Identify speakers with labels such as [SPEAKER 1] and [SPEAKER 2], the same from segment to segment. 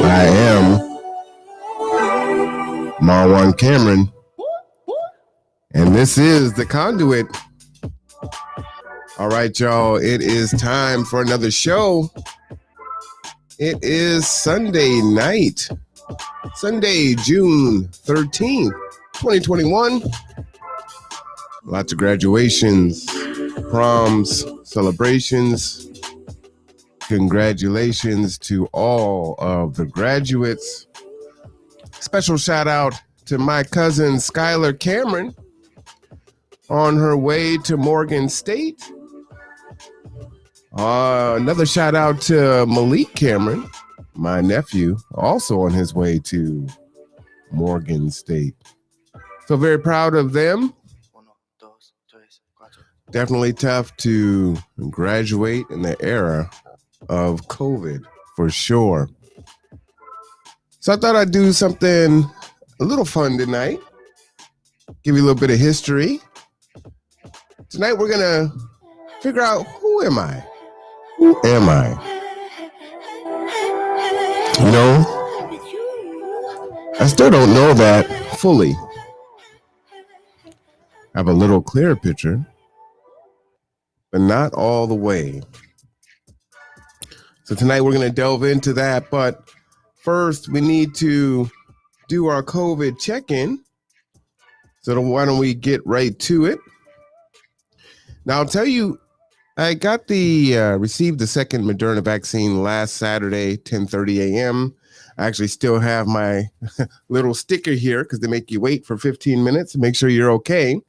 [SPEAKER 1] I am Marwan Cameron, and this is the Conduit. All right, y'all, it is time for another show. It is Sunday night, Sunday, June 13th, 2021. Lots of graduations, proms, celebrations. Congratulations to all of the graduates. Special shout out to my cousin Skylar Cameron on her way to Morgan State. Another shout out to Malik Cameron, my nephew, also on his way to Morgan State. So very proud of them. Definitely tough to graduate in the era of COVID, for sure. So I thought I'd do something a little fun tonight. Give you a little bit of history. Tonight we're going to figure out, who am I? Who am I? You know, I still don't know that fully. I have a little clearer picture, but not all the way. So tonight we're going to delve into that, but first we need to do our COVID check-in. So why don't we get right to it? Now I'll tell you, I got received the second Moderna vaccine last Saturday, 10:30 a.m. I actually still have my little sticker here because they make you wait for 15 minutes to make sure you're okay.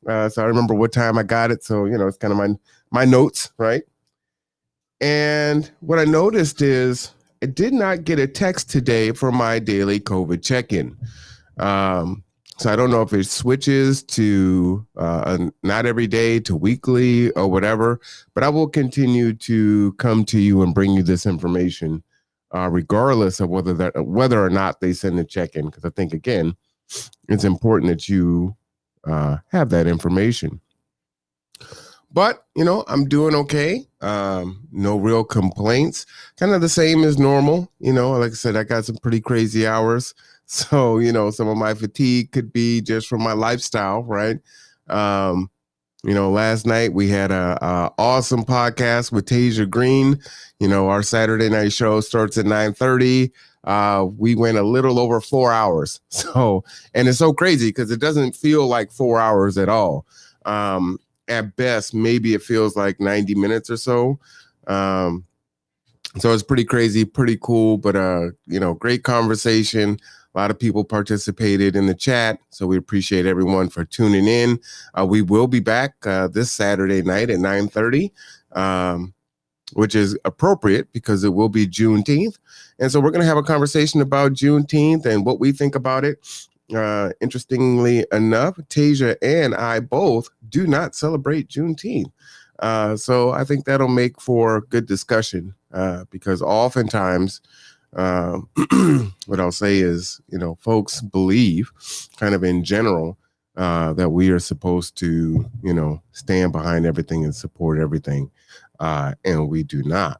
[SPEAKER 1] So I remember what time I got it. So, you know, it's kind of my notes, right? And what I noticed is I did not get a text today for my daily COVID check-in. So I don't know if it switches to not every day to weekly or whatever, but I will continue to come to you and bring you this information, regardless of whether or not they send a check-in, because I think, again, it's important that you have that information. But, you know, I'm doing okay. No real complaints. Kind of the same as normal. You know, like I said, I got some pretty crazy hours. So, you know, some of my fatigue could be just from my lifestyle, right? You know, last night we had a awesome podcast with Tasia Green. You know, our Saturday night show starts at 9:30. We went a little over 4 hours. So, and it's so crazy because it doesn't feel like 4 hours at all. At best, maybe it feels like 90 minutes or so. So it's pretty crazy, pretty cool, but, you know, great conversation. A lot of people participated in the chat, so we appreciate everyone for tuning in. We will be back this Saturday night at 9:30, which is appropriate because it will be Juneteenth. And so we're going to have a conversation about Juneteenth and what we think about it. Interestingly enough, Tasia and I both do not celebrate Juneteenth. So I think that'll make for good discussion because oftentimes what I'll say is, you know, folks believe kind of in general that we are supposed to, you know, stand behind everything and support everything. And we do not.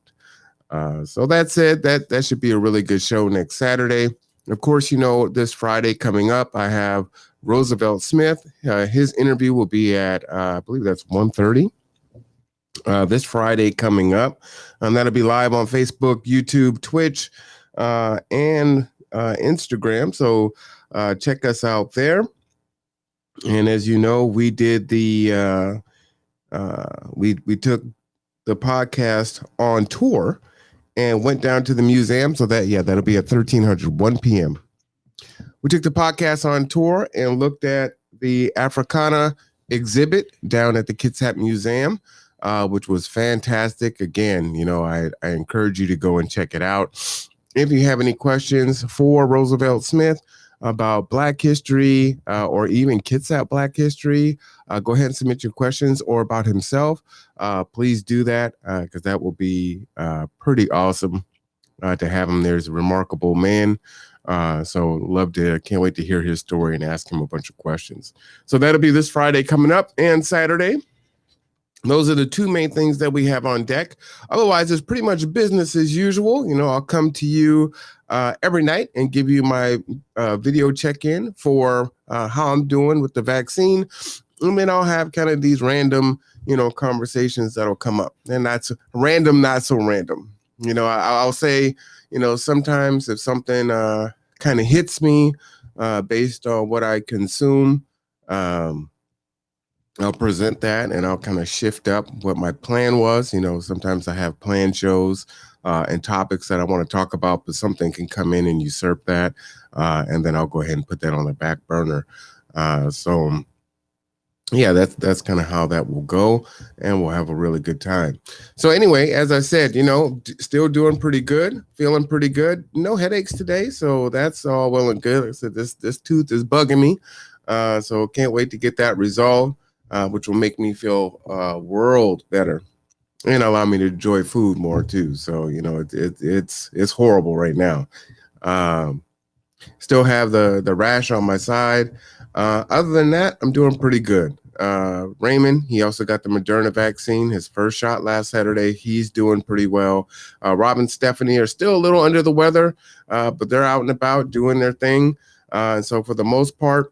[SPEAKER 1] So that said, that should be a really good show next Saturday. Of course, you know, this Friday coming up, I have Roosevelt Smith. His interview will be at, I believe that's 1:30. This Friday coming up. And that'll be live on Facebook, YouTube, Twitch, and Instagram. So check us out there. And as you know, we did we took the podcast on tour and went down to the museum. So that'll be at 1300, 1 p.m. We took the podcast on tour and looked at the Africana exhibit down at the Kitsap Museum, which was fantastic. Again, you know, I encourage you to go and check it out. If you have any questions for Roosevelt Smith about Black history or even Kitsap Black history, go ahead and submit your questions, or about himself. Please do that because that will be pretty awesome to have him there. He's a remarkable man. Can't wait to hear his story and ask him a bunch of questions. So that'll be this Friday coming up, and Saturday. Those are the two main things that we have on deck. Otherwise, it's pretty much business as usual. You know, I'll come to you every night and give you my video check-in for how I'm doing with the vaccine. And then I'll have kind of these random, conversations that'll come up. And that's random, not so random. I'll say, sometimes if something kind of hits me based on what I consume, I'll present that and I'll kind of shift up what my plan was. Sometimes I have planned shows and topics that I want to talk about, but something can come in and usurp that. And then I'll go ahead and put that on the back burner. So yeah, that's kind of how that will go, and we'll have a really good time. So anyway, as I said, still doing pretty good, feeling pretty good. No headaches today, so that's all well and good. Like I said, this tooth is bugging me, so can't wait to get that resolved, which will make me feel world better and allow me to enjoy food more too. So it's horrible right now. Still have the rash on my side. Other than that, I'm doing pretty good. Raymond, he also got the Moderna vaccine, his first shot last Saturday. He's doing pretty well. Rob and Stephanie are still a little under the weather, but they're out and about doing their thing. And so for the most part,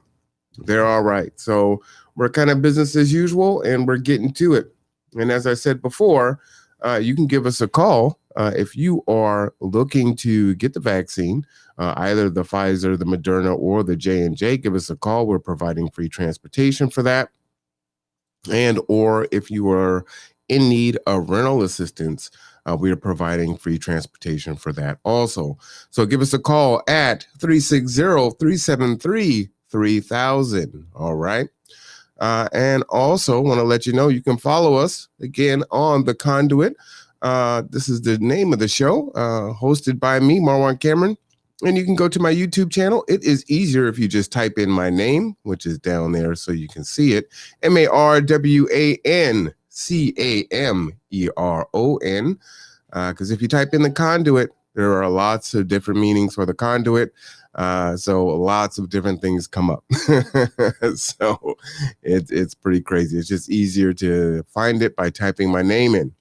[SPEAKER 1] they're all right. So we're kind of business as usual, and we're getting to it. And as I said before, you can give us a call if you are looking to get the vaccine, either the Pfizer, the Moderna, or the J&J. Give us a call. We're providing free transportation for that. And or if you are in need of rental assistance, we are providing free transportation for that also. So give us a call at 360-373-3000. All right. And also want to let you know you can follow us again on the Conduit. This is the name of the show, hosted by me, Marwan Cameron. And you can go to my YouTube channel. It is easier if you just type in my name, which is down there so you can see it. MarwanCameron. Because if you type in the Conduit, there are lots of different meanings for the Conduit. So lots of different things come up. So it's pretty crazy. It's just easier to find it by typing my name in.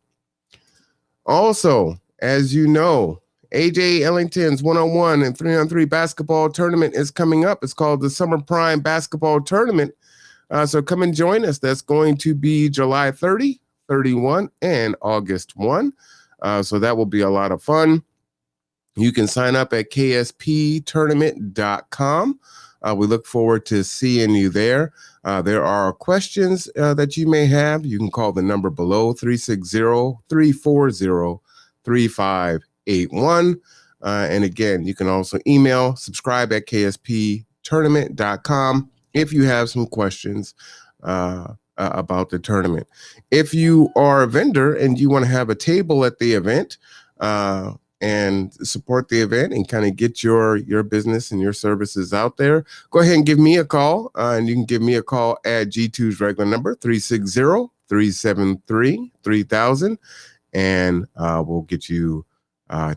[SPEAKER 1] Also, as you know, AJ Ellington's 1-on-1 and 3-on-3 basketball tournament is coming up. It's called the Summer Prime Basketball Tournament. So come and join us. That's going to be July 30, 31, and August 1. So that will be a lot of fun. You can sign up at ksptournament.com. We look forward to seeing you there. There are questions that you may have. You can call the number below, 360-340-3581. And again, you can also email subscribe at ksptournament.com if you have some questions about the tournament. If you are a vendor and you want to have a table at the event and support the event and kind of get your business and your services out there, go ahead and give me a call. And you can give me a call at G2's regular number, 360-373-3000. And we'll get you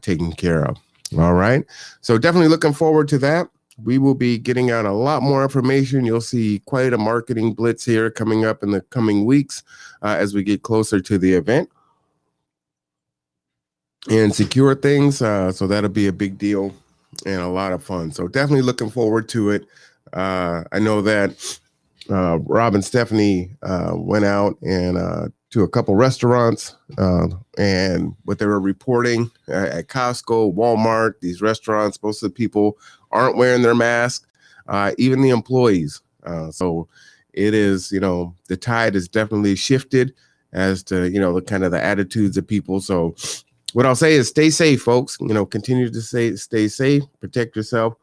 [SPEAKER 1] taken care of. All right. So definitely looking forward to that. We will be getting out a lot more information. You'll see quite a marketing blitz here coming up in the coming weeks as we get closer to the event and secure things. So that'll be a big deal and a lot of fun. So definitely looking forward to it. I know that Rob and Stephanie went out and to a couple restaurants and what they were reporting at Costco, Walmart, these restaurants, most of the people aren't wearing their mask, even the employees. So it is, the tide has definitely shifted as to, the kind of the attitudes of people. So what I'll say is stay safe, folks. Continue to stay safe, protect yourself.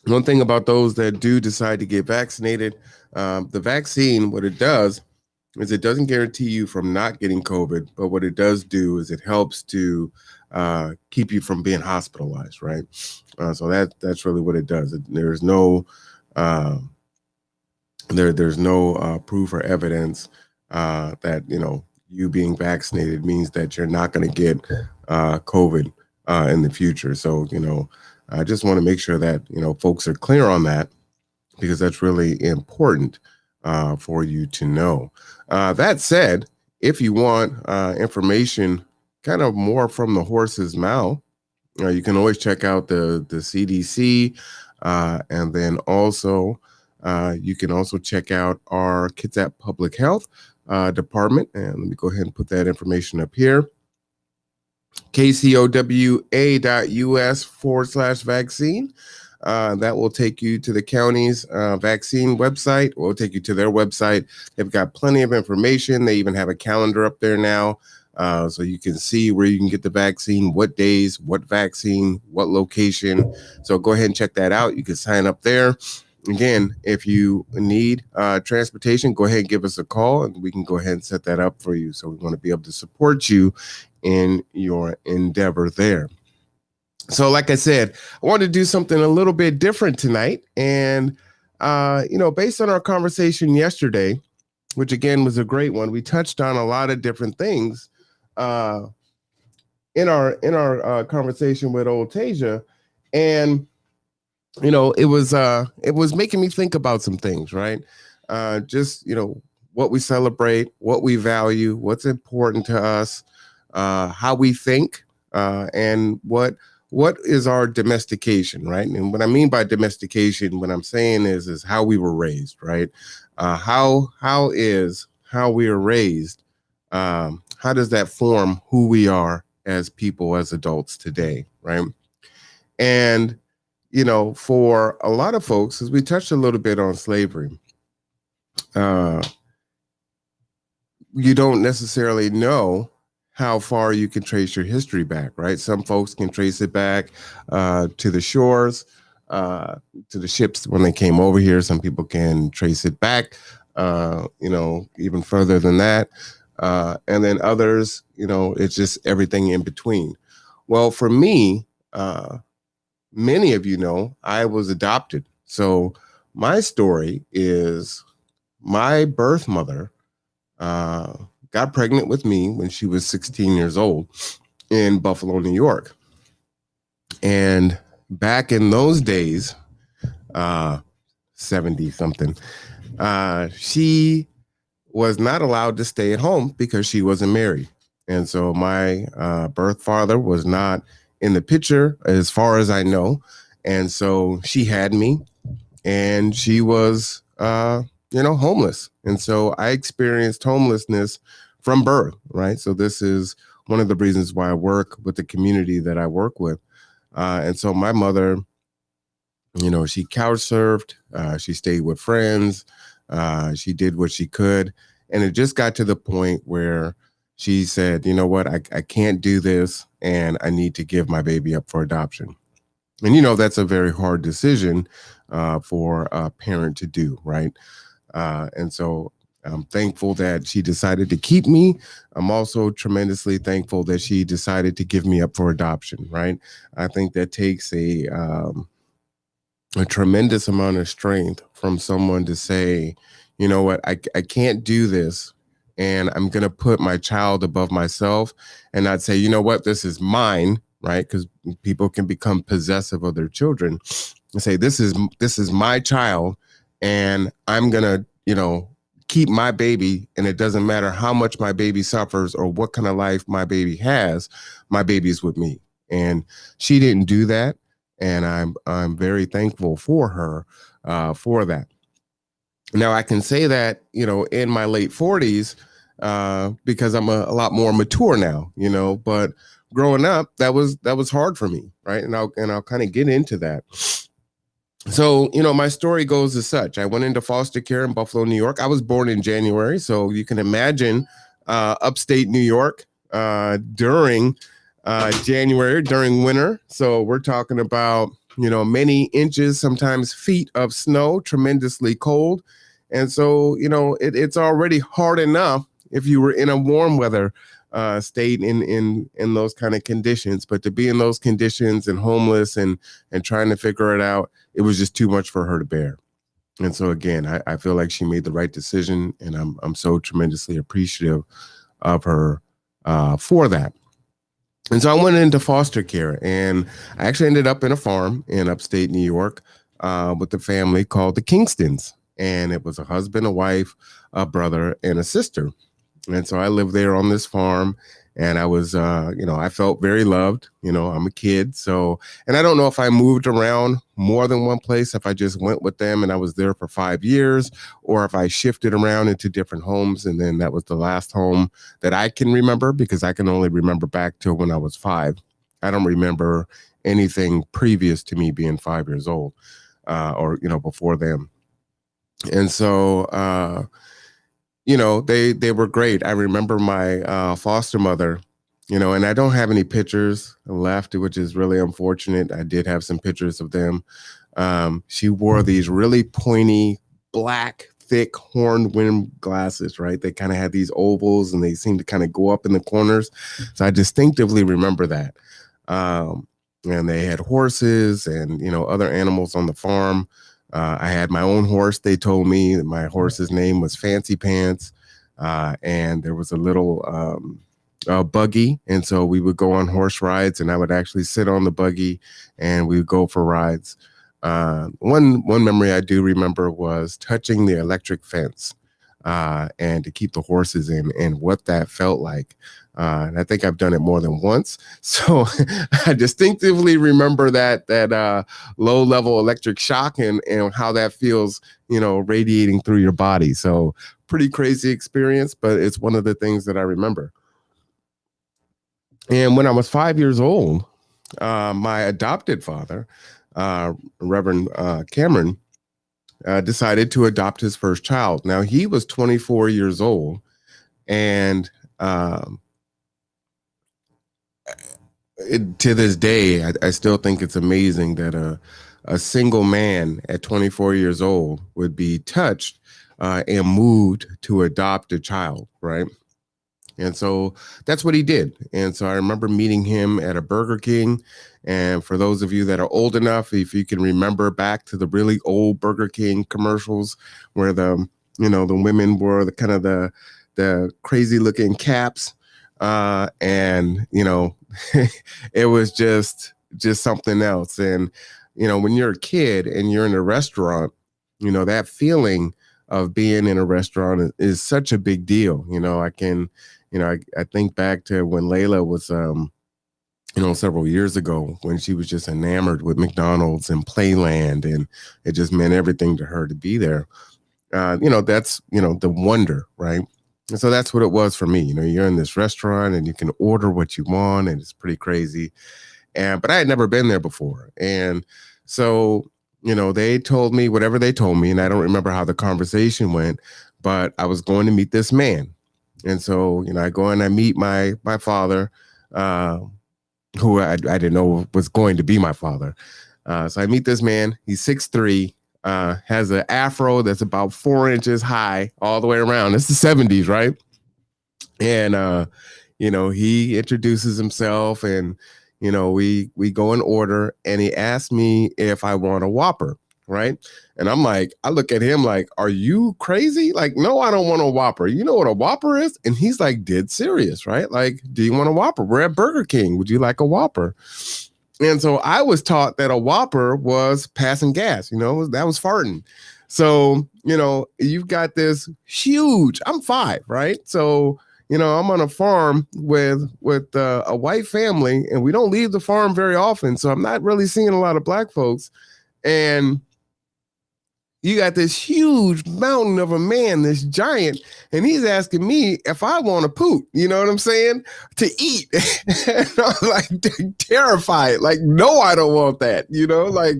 [SPEAKER 1] One thing about those that do decide to get vaccinated, the vaccine, what it does is it doesn't guarantee you from not getting COVID, but what it does do is it helps to keep you from being hospitalized, right? So that's really what it does. There's no there's no proof or evidence that you being vaccinated means that you're not going to get COVID in the future. So I just want to make sure that folks are clear on that, because that's really important for you to know. That said, if you want information kind of more from the horse's mouth, You can always check out the CDC, and then also you can also check out our Kitsap Public Health Department. And let me go ahead and put that information up here. kcowa.us/vaccine. That will take you to the county's vaccine website, or will take you to their website. They've got plenty of information. They even have a calendar up there now. So you can see where you can get the vaccine, what days, what vaccine, what location. So go ahead and check that out. You can sign up there. Again, if you need transportation, go ahead and give us a call and we can go ahead and set that up for you. So we want to be able to support you in your endeavor there. So like I said, I wanted to do something a little bit different tonight. And, based on our conversation yesterday, which again was a great one, we touched on a lot of different things in our conversation with old Tasia. And, it was making me think about some things, right? Just, what we celebrate, what we value, what's important to us, how we think, and what is our domestication, right? And what I mean by domestication, what I'm saying is how we were raised, right? How we are raised, how does that form who we are as people, as adults today, right? And for a lot of folks, as we touched a little bit on slavery, you don't necessarily know how far you can trace your history back, right? Some folks can trace it back to the shores, to the ships when they came over here. Some people can trace it back, even further than that. And then others, it's just everything in between. Well, for me, many of you know, I was adopted. So my story is my birth mother got pregnant with me when she was 16 years old in Buffalo, New York. And back in those days, 70 something, she was not allowed to stay at home because she wasn't married. And so my birth father was not in the picture as far as I know. And so she had me and she was, homeless. And so I experienced homelessness from birth, right? So this is one of the reasons why I work with the community that I work with. And so my mother, she couch surfed, she stayed with friends, she did what she could. And it just got to the point where she said, you know what, I can't do this and I need to give my baby up for adoption. And, that's a very hard decision for a parent to do, right? And so I'm thankful that she decided to keep me. I'm also tremendously thankful that she decided to give me up for adoption, right? I think that takes a tremendous amount of strength from someone to say, you know what, I can't do this. And I'm going to put my child above myself and not say, you know what, this is mine, right? Because people can become possessive of their children and say, this is my child and I'm going to, keep my baby. And it doesn't matter how much my baby suffers or what kind of life my baby has, my baby's with me. And she didn't do that. And I'm very thankful for her for that. Now I can say that, in my late 40s, because I'm a lot more mature now, but growing up, that was hard for me. Right. And I'll kind of get into that. So, my story goes as such. I went into foster care in Buffalo, New York. I was born in January. So you can imagine upstate New York during January, during winter. So we're talking about, many inches, sometimes feet of snow, tremendously cold. And so, it's already hard enough if you were in a warm weather state in those kind of conditions. But to be in those conditions and homeless and trying to figure it out, it was just too much for her to bear. And so, again, I feel like she made the right decision. And I'm so tremendously appreciative of her for that. And so I went into foster care, and I actually ended up in a farm in upstate New York with a family called the Kingstons. And it was a husband, a wife, a brother, and a sister. And so I lived there on this farm. And I was, I felt very loved. I'm a kid. So, and I don't know if I moved around more than one place, if I just went with them and I was there for 5 years, or if I shifted around into different homes. And then that was the last home that I can remember, because I can only remember back to when I was 5. I don't remember anything previous to me being 5 years old, or, before them. And so, they were great. I remember my foster mother, and I don't have any pictures left, which is really unfortunate. I did have some pictures of them. She wore these really pointy, black, thick horned rim glasses, right? They kind of had these ovals and they seemed to kind of go up in the corners. So I distinctively remember that. And they had horses and, other animals on the farm. I had my own horse. They told me that my horse's name was Fancy Pants. And there was a little buggy. And so we would go on horse rides, and I would actually sit on the buggy and we would go for rides. One memory I do remember was touching the electric fence and to keep the horses in, and what that felt like. And I think I've done it more than once. So I distinctively remember that low level electric shock and how that feels, radiating through your body. So pretty crazy experience, but it's one of the things that I remember. And when I was 5 years old, my adopted father, Reverend Cameron, decided to adopt his first child. Now, he was 24 years old, and to this day, I still think it's amazing that a single man at 24 years old would be touched and moved to adopt a child, right? And so that's what he did. And so I remember meeting him at a Burger King. And for those of you that are old enough, if you can remember back to the really old Burger King commercials where the women wore the crazy looking caps. And it was just something else. And, when you're a kid and you're in a restaurant, that feeling of being in a restaurant is such a big deal. I think back to when Layla was, several years ago, when she was just enamored with McDonald's and Playland, and it just meant everything to her to be there. That's, the wonder, right? And so that's what it was for me. You're in this restaurant and you can order what you want, and it's pretty crazy. But I had never been there before. And so, they told me whatever they told me, and I don't remember how the conversation went, but I was going to meet this man. And so, I go and I meet my father, who I didn't know was going to be my father. So I meet this man. He's 6'3", has an afro that's about 4 inches high all the way around. It's the 70s, right? And, he introduces himself, and, we go in order, and he asked me if I want a Whopper. Right. And I'm like, I look at him like, are you crazy? Like, no, I don't want a Whopper. You know what a Whopper is? And he's like, dead serious, right? Like, do you want a Whopper? We're at Burger King. Would you like a Whopper? And so I was taught that a Whopper was passing gas, that was farting. So, you've got this huge, I'm 5, right? So, I'm on a farm with a white family, and we don't leave the farm very often. So I'm not really seeing a lot of black folks. And you got this huge mountain of a man, this giant, and he's asking me if I want to poop, you know what I'm saying? To eat. And I'm like terrified. Like, no, I don't want that. Like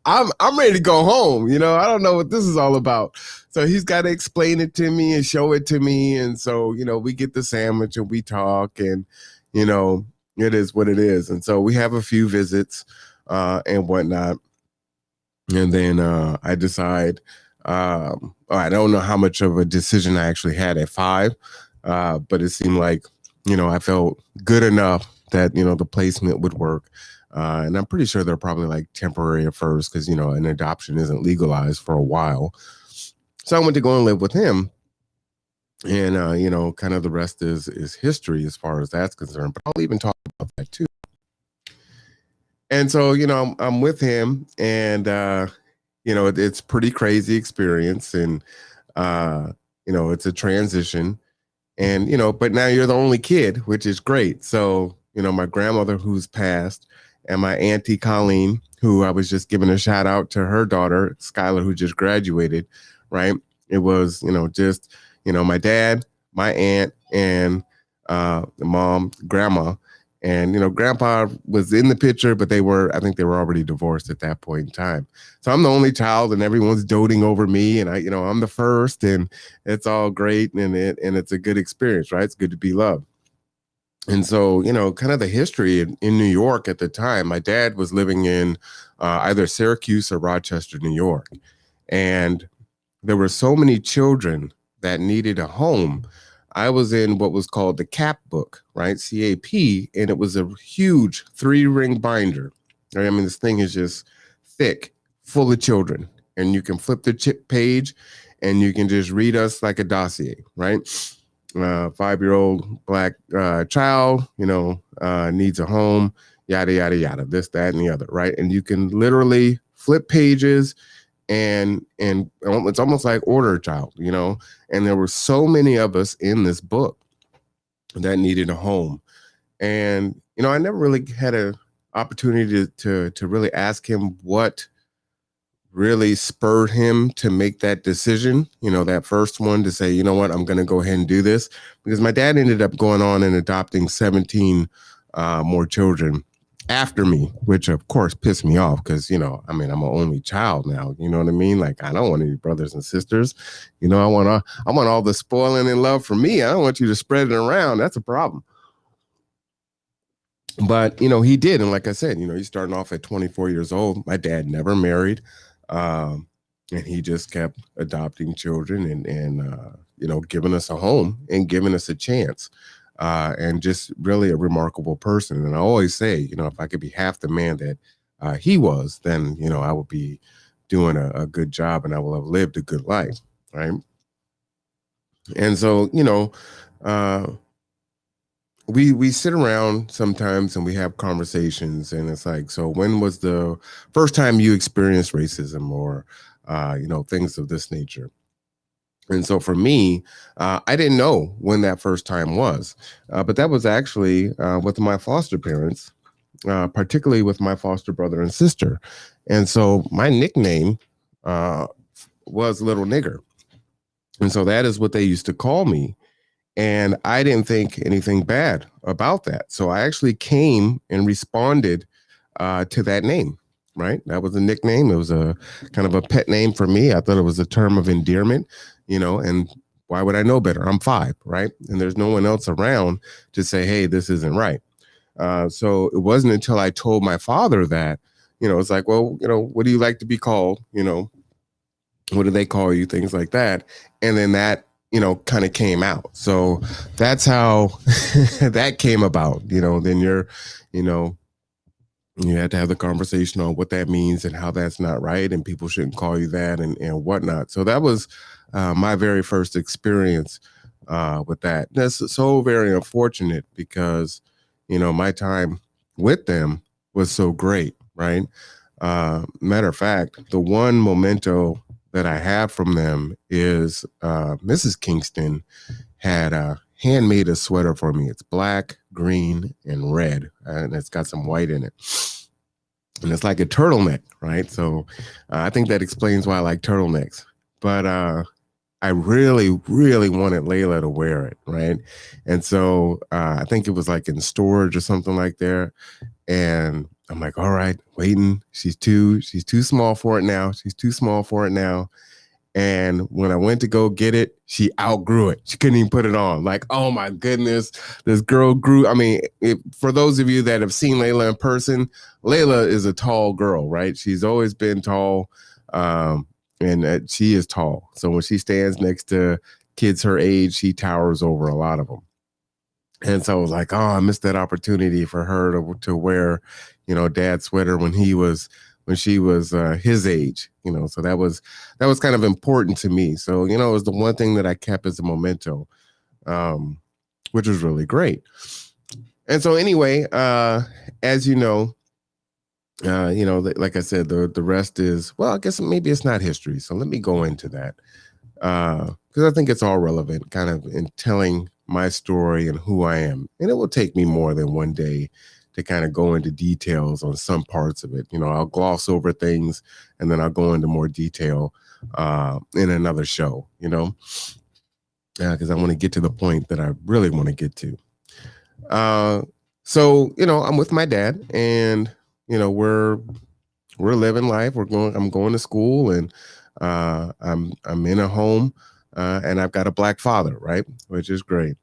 [SPEAKER 1] I'm ready to go home. I don't know what this is all about. So he's got to explain it to me and show it to me. And so, we get the sandwich and we talk, and, it is what it is. And so we have a few visits and whatnot. And then I decide, I don't know how much of a decision I actually had at 5, but it seemed like, I felt good enough that, the placement would work. And I'm pretty sure they're probably like temporary at first because, an adoption isn't legalized for a while. So I went to go and live with him. And, kind of the rest is history as far as that's concerned. But I'll even talk about that too. And so, I'm with him, and, it's pretty crazy experience. And, it's a transition. And, but now you're the only kid, which is great. So, my grandmother who's passed and my auntie Colleen, who I was just giving a shout out to her daughter, Skylar, who just graduated, right? It was, just, my dad, my aunt, and the mom, grandma. And, grandpa was in the picture, but I think they were already divorced at that point in time. So I'm the only child and everyone's doting over me. And I'm the first, and it's all great. And it's a good experience, right? It's good to be loved. And so, kind of the history in New York at the time, my dad was living in either Syracuse or Rochester, New York. And there were so many children that needed a home. I was in what was called the CAP book, right? CAP, and it was a huge 3-ring binder. Right? I mean, this thing is just thick, full of children, and you can flip the page, and you can just read us like a dossier, right? 5-year-old black child, needs a home, yada yada yada, this, that, and the other, right? And you can literally flip pages and it's almost like order a child, and there were so many of us in this book that needed a home. And I never really had an opportunity to really ask him what really spurred him to make that decision, that first one to say, you know what, I'm going to go ahead and do this, because my dad ended up going on and adopting 17 more children after me, which of course pissed me off because, I'm an only child now. You know what I mean? Like, I don't want any brothers and sisters. I want all the spoiling and love for me. I don't want you to spread it around. That's a problem. But, he did. And like I said, he's starting off at 24 years old. My dad never married. And he just kept adopting children and giving us a home and giving us a chance. And just really a remarkable person. And I always say, if I could be half the man that he was, then, I would be doing a good job and I will have lived a good life. Right. And so, we sit around sometimes and we have conversations, and it's like, so when was the first time you experienced racism or, things of this nature? And so for me, I didn't know when that first time was, but that was actually with my foster parents, particularly with my foster brother and sister. And so my nickname was Little Nigger. And so that is what they used to call me. And I didn't think anything bad about that. So I actually came and responded to that name, right? That was a nickname. It was a kind of a pet name for me. I thought it was a term of endearment, and why would I know better? I'm 5, right? And there's no one else around to say, hey, this isn't right. So it wasn't until I told my father that, it's like, well, what do you like to be called? What do they call you? Things like that. And then that, kind of came out. So that's how that came about, then you had to have the conversation on what that means and how that's not right. And people shouldn't call you that and whatnot. So that was my very first experience with that. That's so very unfortunate because, my time with them was so great, right? Matter of fact, the one memento that I have from them is Mrs. Kingston had handmade a sweater for me. It's black, green, and red, and it's got some white in it. And it's like a turtleneck, right? So I think that explains why I like turtlenecks. But I really, really wanted Layla to wear it, right? And so I think it was like in storage or something like that. And I'm like, all right, waiting. She's too small for it now. She's too small for it now. And when I went to go get it, she outgrew it. She couldn't even put it on. Like, oh my goodness, this girl grew. I mean, for those of you that have seen Layla in person, Layla is a tall girl, right? She's always been tall, and she is tall. So when she stands next to kids her age, she towers over a lot of them. And so I was like, oh, I missed that opportunity for her to wear, dad's sweater when she was his age, so that was kind of important to me. So, it was the one thing that I kept as a memento, which was really great. And so anyway, as like I said, the rest is, well, I guess maybe it's not history. So let me go into that because I think it's all relevant kind of in telling my story and who I am. And it will take me more than one day to kind of go into details on some parts of it. I'll gloss over things and then I'll go into more detail in another show, because I want to get to the point that I really want to get to. So, I'm with my dad and, we're living life. I'm going to school and I'm in a home and I've got a black father, right? Which is great.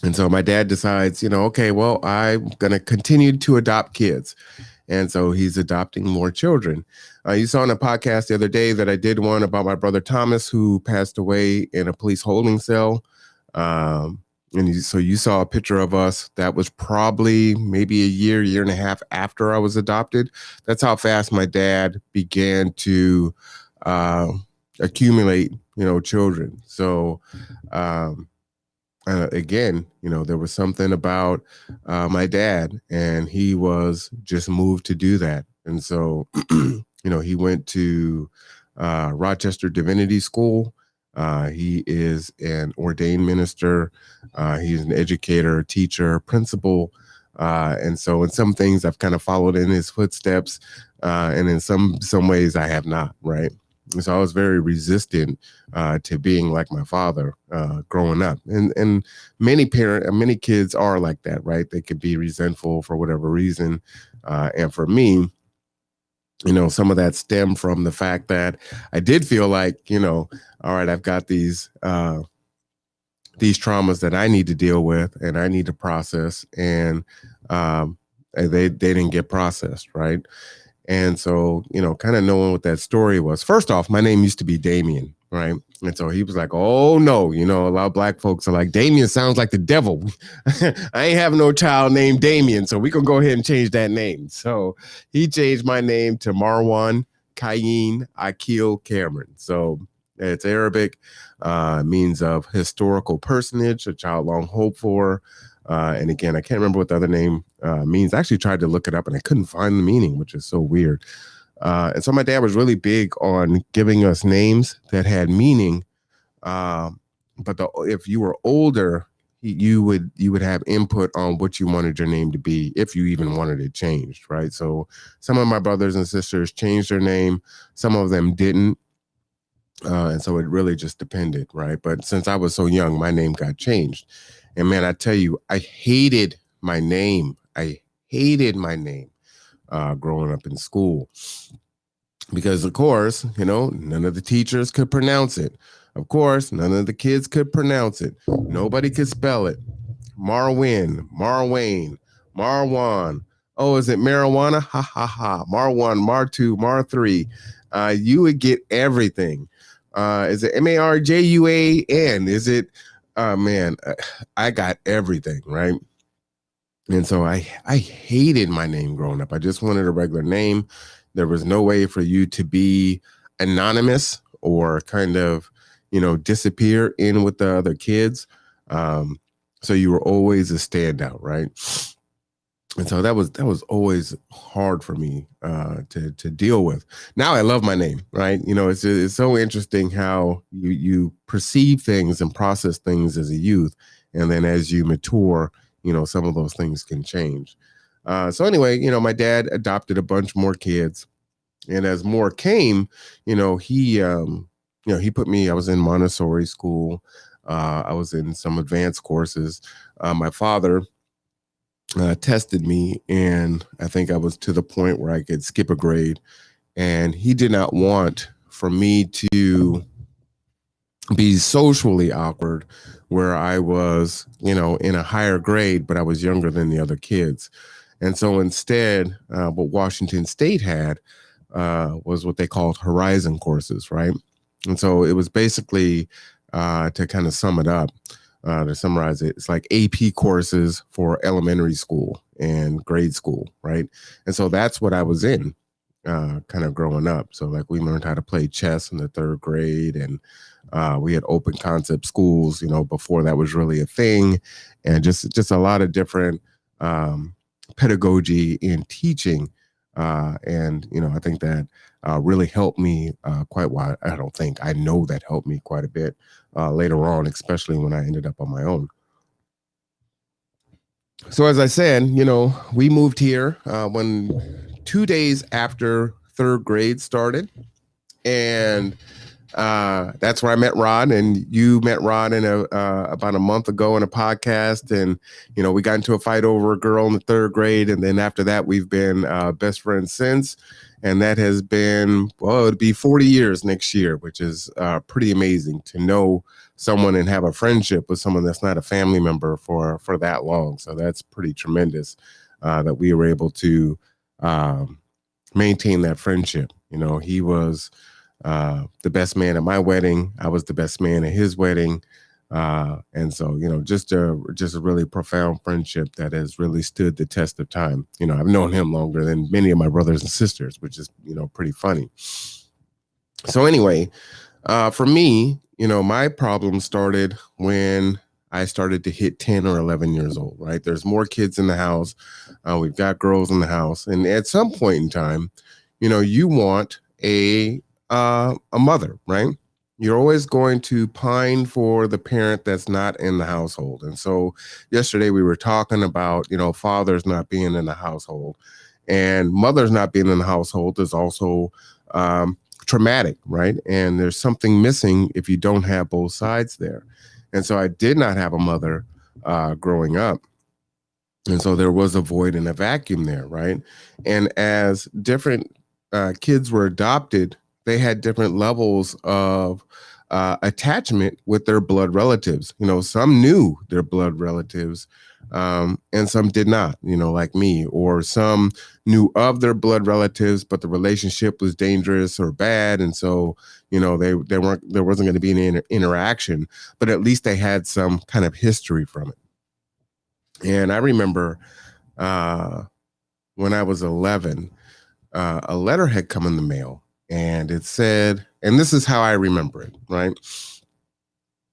[SPEAKER 1] And so my dad decides, okay, well, I'm going to continue to adopt kids. And so he's adopting more children. You saw on a podcast the other day that I did one about my brother Thomas, who passed away in a police holding cell. So you saw a picture of us that was probably maybe a year and a half after I was adopted. That's how fast my dad began to accumulate, children. So again, there was something about my dad, and he was just moved to do that. And so, he went to Rochester Divinity School. He is an ordained minister. He's an educator, teacher, principal. And so in some things I've kind of followed in his footsteps. And in some ways I have not, right? And so I was very resistant to being like my father growing up. And many kids are like that, right? They could be resentful for whatever reason. And for me, some of that stemmed from the fact that I did feel like, all right, I've got these traumas that I need to deal with and I need to process, and they didn't get processed, right? And so, kind of knowing what that story was. First off, my name used to be Damien, right? And so he was like, oh, no, a lot of black folks are like, Damien sounds like the devil. I ain't have no child named Damien, so we can go ahead and change that name. So he changed my name to Marwan Kayin Akil Cameron. So it's Arabic, means of historical personage, a child long hoped for. And again, I can't remember what the other name means. I actually tried to look it up and I couldn't find the meaning, which is so weird. And so my dad was really big on giving us names that had meaning. But if you were older, you would have input on what you wanted your name to be, if you even wanted it changed, right? So some of my brothers and sisters changed their name. Some of them didn't. And so it really just depended, right? But since I was so young, my name got changed. And man, I tell you, I hated my name. Growing up in school. Because, of course, none of the teachers could pronounce it. Of course, none of the kids could pronounce it. Nobody could spell it. Marwin, Marwane, Marwan. Oh, is it marijuana? Ha, ha, ha. Mar1, Mar2, Mar3. You would get everything. Is it Marjuan? Is it, man, I got everything, right? And so I hated my name growing up. I just wanted a regular name. There was no way for you to be anonymous or kind of, disappear in with the other kids. So you were always a standout, right? And so that was always hard for me to deal with. Now I love my name, right? It's so interesting how you perceive things and process things as a youth, and then as you mature, some of those things can change. So anyway, my dad adopted a bunch more kids, and as more came, he put me. I was in Montessori school. I was in some advanced courses. My father tested me, and I think I was to the point where I could skip a grade, and he did not want for me to be socially awkward where I was, in a higher grade, but I was younger than the other kids. And so instead, what Washington State had was what they called horizon courses, right? And so it was basically, to kind of sum it up, to summarize it, it's like AP courses for elementary school and grade school, right? And so that's what I was in kind of growing up. So like we learned how to play chess in the third grade, and we had open concept schools, before that was really a thing, and just a lot of different pedagogy in teaching And, I think that really helped me quite well. I don't think, I know that helped me quite a bit later on, especially when I ended up on my own. So, as I said, we moved here when 2 days after third grade started. And that's where I met Rod, and you met Rod in about a month ago in a podcast, and we got into a fight over a girl in the third grade, and then after that we've been best friends since, and that has been, well, it'll be 40 years next year, which is pretty amazing to know someone and have a friendship with someone that's not a family member for that long. So that's pretty tremendous that we were able to maintain that friendship. He was the best man at my wedding. I was the best man at his wedding. And so, just a really profound friendship that has really stood the test of time. I've known him longer than many of my brothers and sisters, which is, pretty funny. So anyway, for me, my problem started when I started to hit 10 or 11 years old, right? There's more kids in the house. We've got girls in the house. And at some point in time, you want a mother, right? You're always going to pine for the parent that's not in the household. And so yesterday we were talking about, fathers not being in the household, and mothers not being in the household is also traumatic, right? And there's something missing if you don't have both sides there. And so I did not have a mother growing up. And so there was a void and a vacuum there, right? And as different kids were adopted, they had different levels of attachment with their blood relatives. Some knew their blood relatives, and some did not, like me, or some knew of their blood relatives, but the relationship was dangerous or bad. And so, there wasn't going to be any interaction, but at least they had some kind of history from it. And I remember when I was 11, a letter had come in the mail, and it said, and this is how I remember it, right?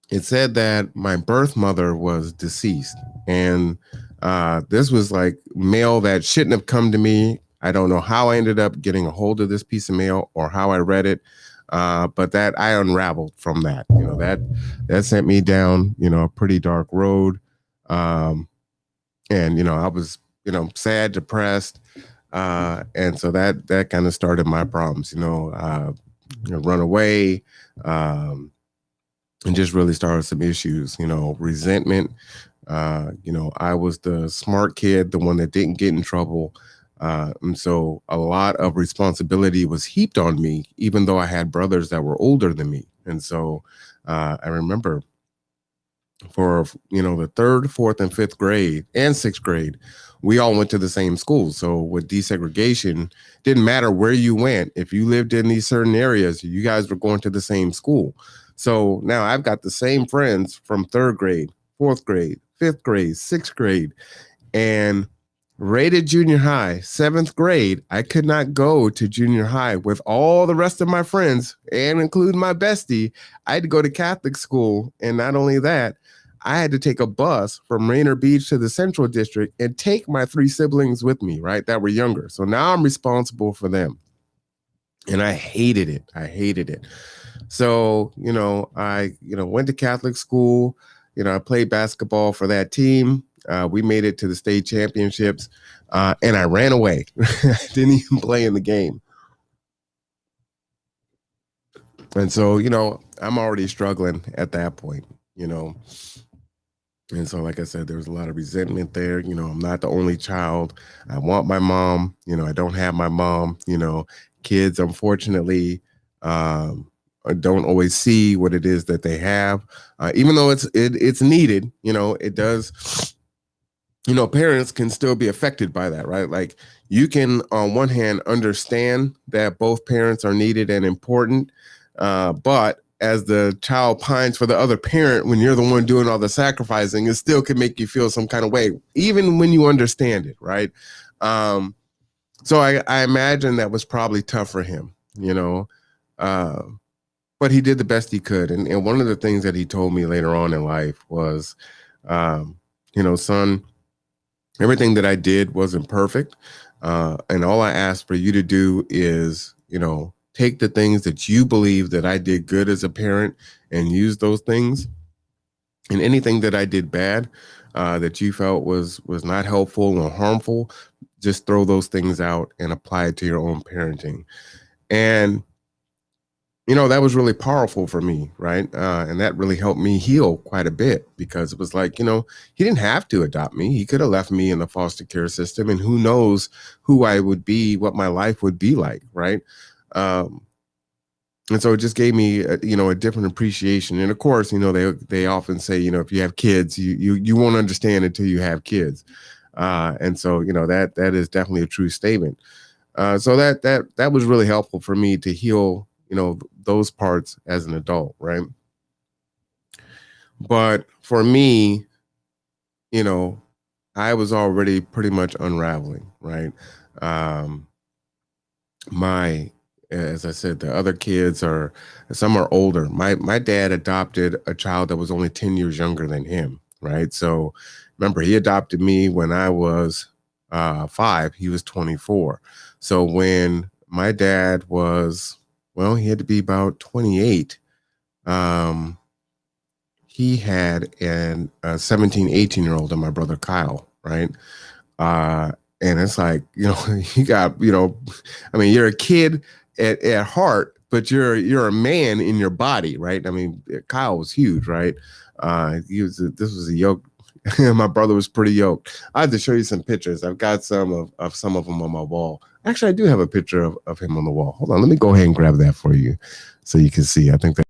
[SPEAKER 1] It said that my birth mother was deceased. And this was like mail that shouldn't have come to me. I don't know how I ended up getting a hold of this piece of mail or how I read it. But that I unraveled from that, that sent me down, a pretty dark road. And, I was, sad, depressed. And so that kind of started my problems, run away, and just really started some issues, resentment. I was the smart kid, the one that didn't get in trouble. And so a lot of responsibility was heaped on me, even though I had brothers that were older than me. And so I remember for, the third, fourth, and fifth grade and sixth grade, we all went to the same school. So with desegregation, didn't matter where you went. If you lived in these certain areas, you guys were going to the same school. So now I've got the same friends from third grade, fourth grade, fifth grade, sixth grade, and rated junior high, seventh grade. I could not go to junior high with all the rest of my friends, and including my bestie. I had to go to Catholic school. And not only that, I had to take a bus from Rainier Beach to the Central District and take my 3 siblings with me, right, that were younger. So now I'm responsible for them. And I hated it. So, I, went to Catholic school. I played basketball for that team. We made it to the state championships, and I ran away. I didn't even play in the game. And so, I'm already struggling at that point, And so, like I said, there's a lot of resentment there. I'm not the only child. I want my mom. I don't have my mom. Kids, unfortunately, don't always see what it is that they have, even though it's needed. It does. Parents can still be affected by that, right? Like you can, on one hand, understand that both parents are needed and important, but as the child pines for the other parent, when you're the one doing all the sacrificing, it still can make you feel some kind of way, even when you understand it, right? So I imagine that was probably tough for him, but he did the best he could. And one of the things that he told me later on in life was, son, everything that I did wasn't perfect, And all I ask for you to do is, take the things that you believe that I did good as a parent and use those things. And anything that I did bad, that you felt was not helpful or harmful, just throw those things out and apply it to your own parenting. And that was really powerful for me, right? And that really helped me heal quite a bit, because it was like, he didn't have to adopt me. He could have left me in the foster care system, and who knows who I would be, what my life would be like, right? And so it just gave me, a different appreciation. And of course, they often say, if you have kids, you won't understand until you have kids. And so, that is definitely a true statement. So that was really helpful for me to heal, those parts as an adult, right? But for me, I was already pretty much unraveling, right? Um, as I said, the other kids some are older. My dad adopted a child that was only 10 years younger than him, right? So remember, he adopted me when I was 5. He was 24. So when my dad was, well, he had to be about 28. He had a 17, 18-year-old and my brother Kyle, right? And it's like, you got, I mean, you're a kid at heart, but you're a man in your body, right? I mean, Kyle was huge, right? This was a yoke. My brother was pretty yoked. I have to show you some pictures. I've got some of some of them on my wall. Actually, I do have a picture of him on the wall. Hold on, let me go ahead and grab that for you so you can see. I think that.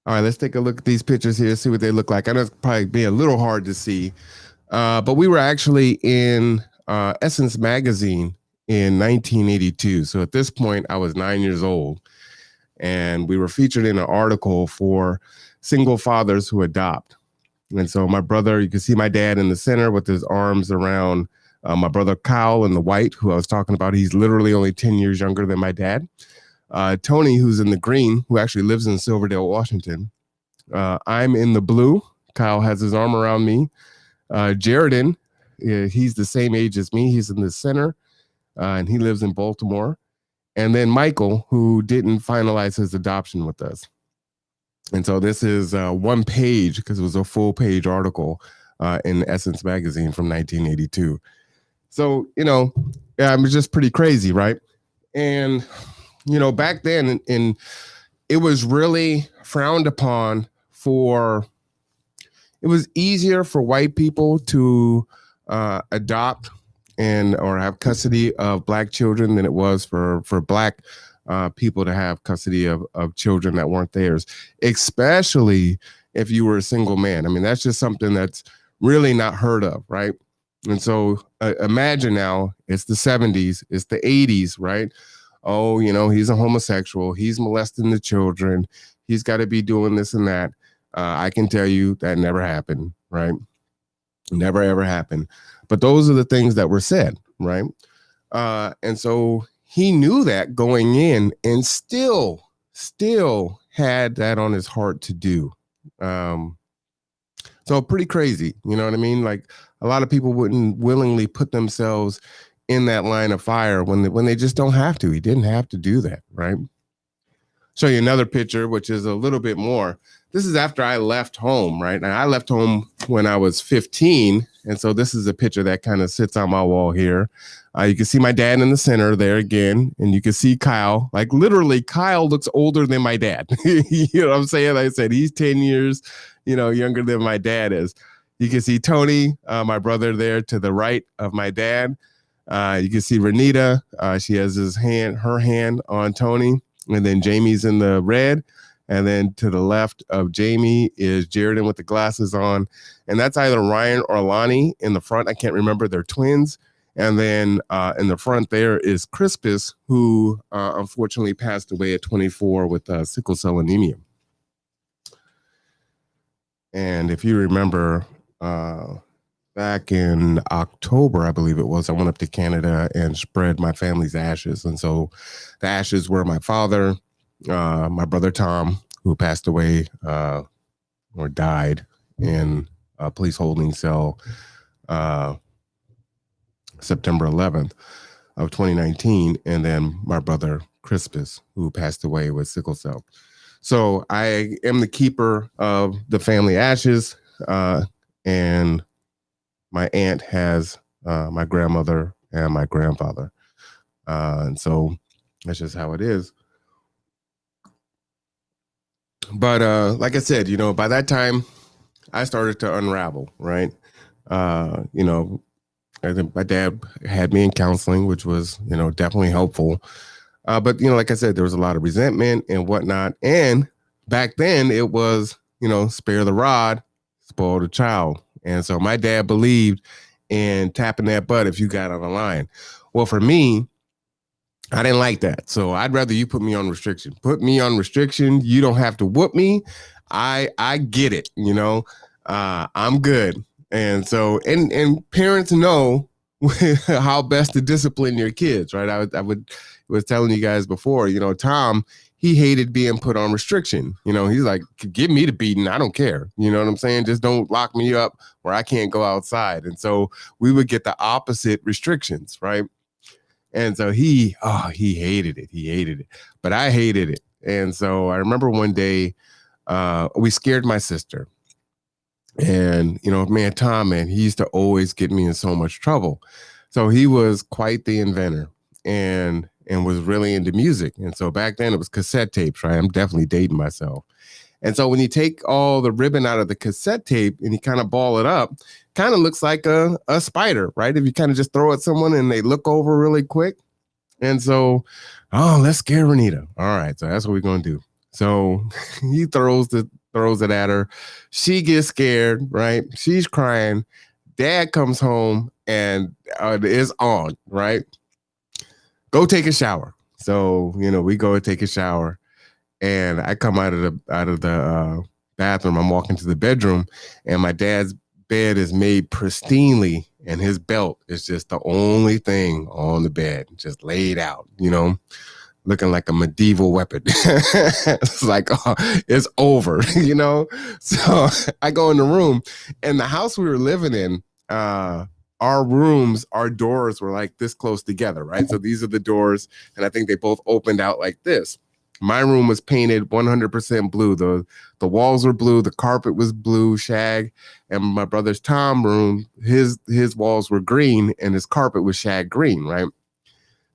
[SPEAKER 1] All right, let's take a look at these pictures here, see what they look like. I know it's probably be a little hard to see, but we were actually in Essence magazine in 1982. So at this point, I was 9 years old, and we were featured in an article for single fathers who adopt. And so my brother, you can see my dad in the center with his arms around my brother Kyle in the white, who I was talking about. He's literally only 10 years younger than my dad. Tony, who's in the green, who actually lives in Silverdale, Washington. I'm in the blue. Kyle has his arm around me. Jaredin, he's the same age as me. He's in the center, and he lives in Baltimore. And then Michael, who didn't finalize his adoption with us. And so this is one page, because it was a full page article in Essence magazine from 1982. So, it was just pretty crazy, right? And, back then, and it was really frowned upon it was easier for white people to adopt or have custody of Black children than it was for Black people to have custody of children that weren't theirs, especially if you were a single man. I mean, that's just something that's really not heard of, right? And so imagine now, it's the 70s, it's the 80s, right? Oh, he's a homosexual, he's molesting the children, he's got to be doing this and that. I can tell you that never happened, right? Never, ever happened. But those are the things that were said, right? And so he knew that going in, and still had that on his heart to do. So pretty crazy, you know what I mean? Like, a lot of people wouldn't willingly put themselves in that line of fire when they just don't have to. He didn't have to do that, right? Show you another picture, which is a little bit more. This is after I left home, right? And I left home when I was 15. And so this is a picture that kind of sits on my wall here. You can see my dad in the center there again. And you can see Kyle. Like, literally, Kyle looks older than my dad. You know what I'm saying? Like I said, he's 10 years, younger than my dad is. You can see Tony, my brother, there to the right of my dad. You can see Renita. She has her hand on Tony. And then Jamie's in the red. And then to the left of Jamie is Jaredin with the glasses on. And that's either Ryan or Lonnie in the front. I can't remember. They're twins. And then in the front there is Crispus, who unfortunately passed away at 24 with sickle cell anemia. And if you remember, back in October, I believe it was, I went up to Canada and spread my family's ashes. And so the ashes were my father, my brother Tom, who passed away or died in a police holding cell September 11th of 2019, and then my brother Crispus, who passed away with sickle cell. So I am the keeper of the family ashes, and my aunt has my grandmother and my grandfather. And so that's just how it is. But like I said, by that time, I started to unravel, right? I think my dad had me in counseling, which was, definitely helpful. But, like I said, there was a lot of resentment and whatnot. And back then it was, spare the rod, spoil the child. And so my dad believed in tapping that butt if you got on the line. Well, for me, I didn't like that. So I'd rather you put me on restriction. Put me on restriction. You don't have to whoop me. I get it, I'm good. And so, and parents know how best to discipline your kids, right? I was telling you guys before, Tom, he hated being put on restriction. He's like, give me the beating. I don't care. You know what I'm saying? Just don't lock me up where I can't go outside. And so we would get the opposite restrictions, right? And so he hated it. He hated it, but I hated it. And so I remember one day we scared my sister. And, Tom, he used to always get me in so much trouble. So he was quite the inventor and was really into music. And so back then it was cassette tapes, right? I'm definitely dating myself. And so when you take all the ribbon out of the cassette tape and you kind of ball it up, kind of looks like a spider, right? If you kind of just throw it at someone and they look over really quick. And so, let's scare Renita. All right. So that's what we're going to do. So he throws it at her. She gets scared, right? She's crying. Dad comes home and is on, right? Go take a shower. So, we go and take a shower, and I come out of the bathroom. I'm walking to the bedroom, and my dad's bed is made pristinely, and his belt is just the only thing on the bed, just laid out, looking like a medieval weapon. It's like, it's over, So I go in the room, and the house we were living in, our doors were like this close together, right? So these are the doors, and I think they both opened out like this. My room was painted 100% blue. The walls were blue, the carpet was blue shag, and my brother's Tom room, his walls were green, and his carpet was shag green, right?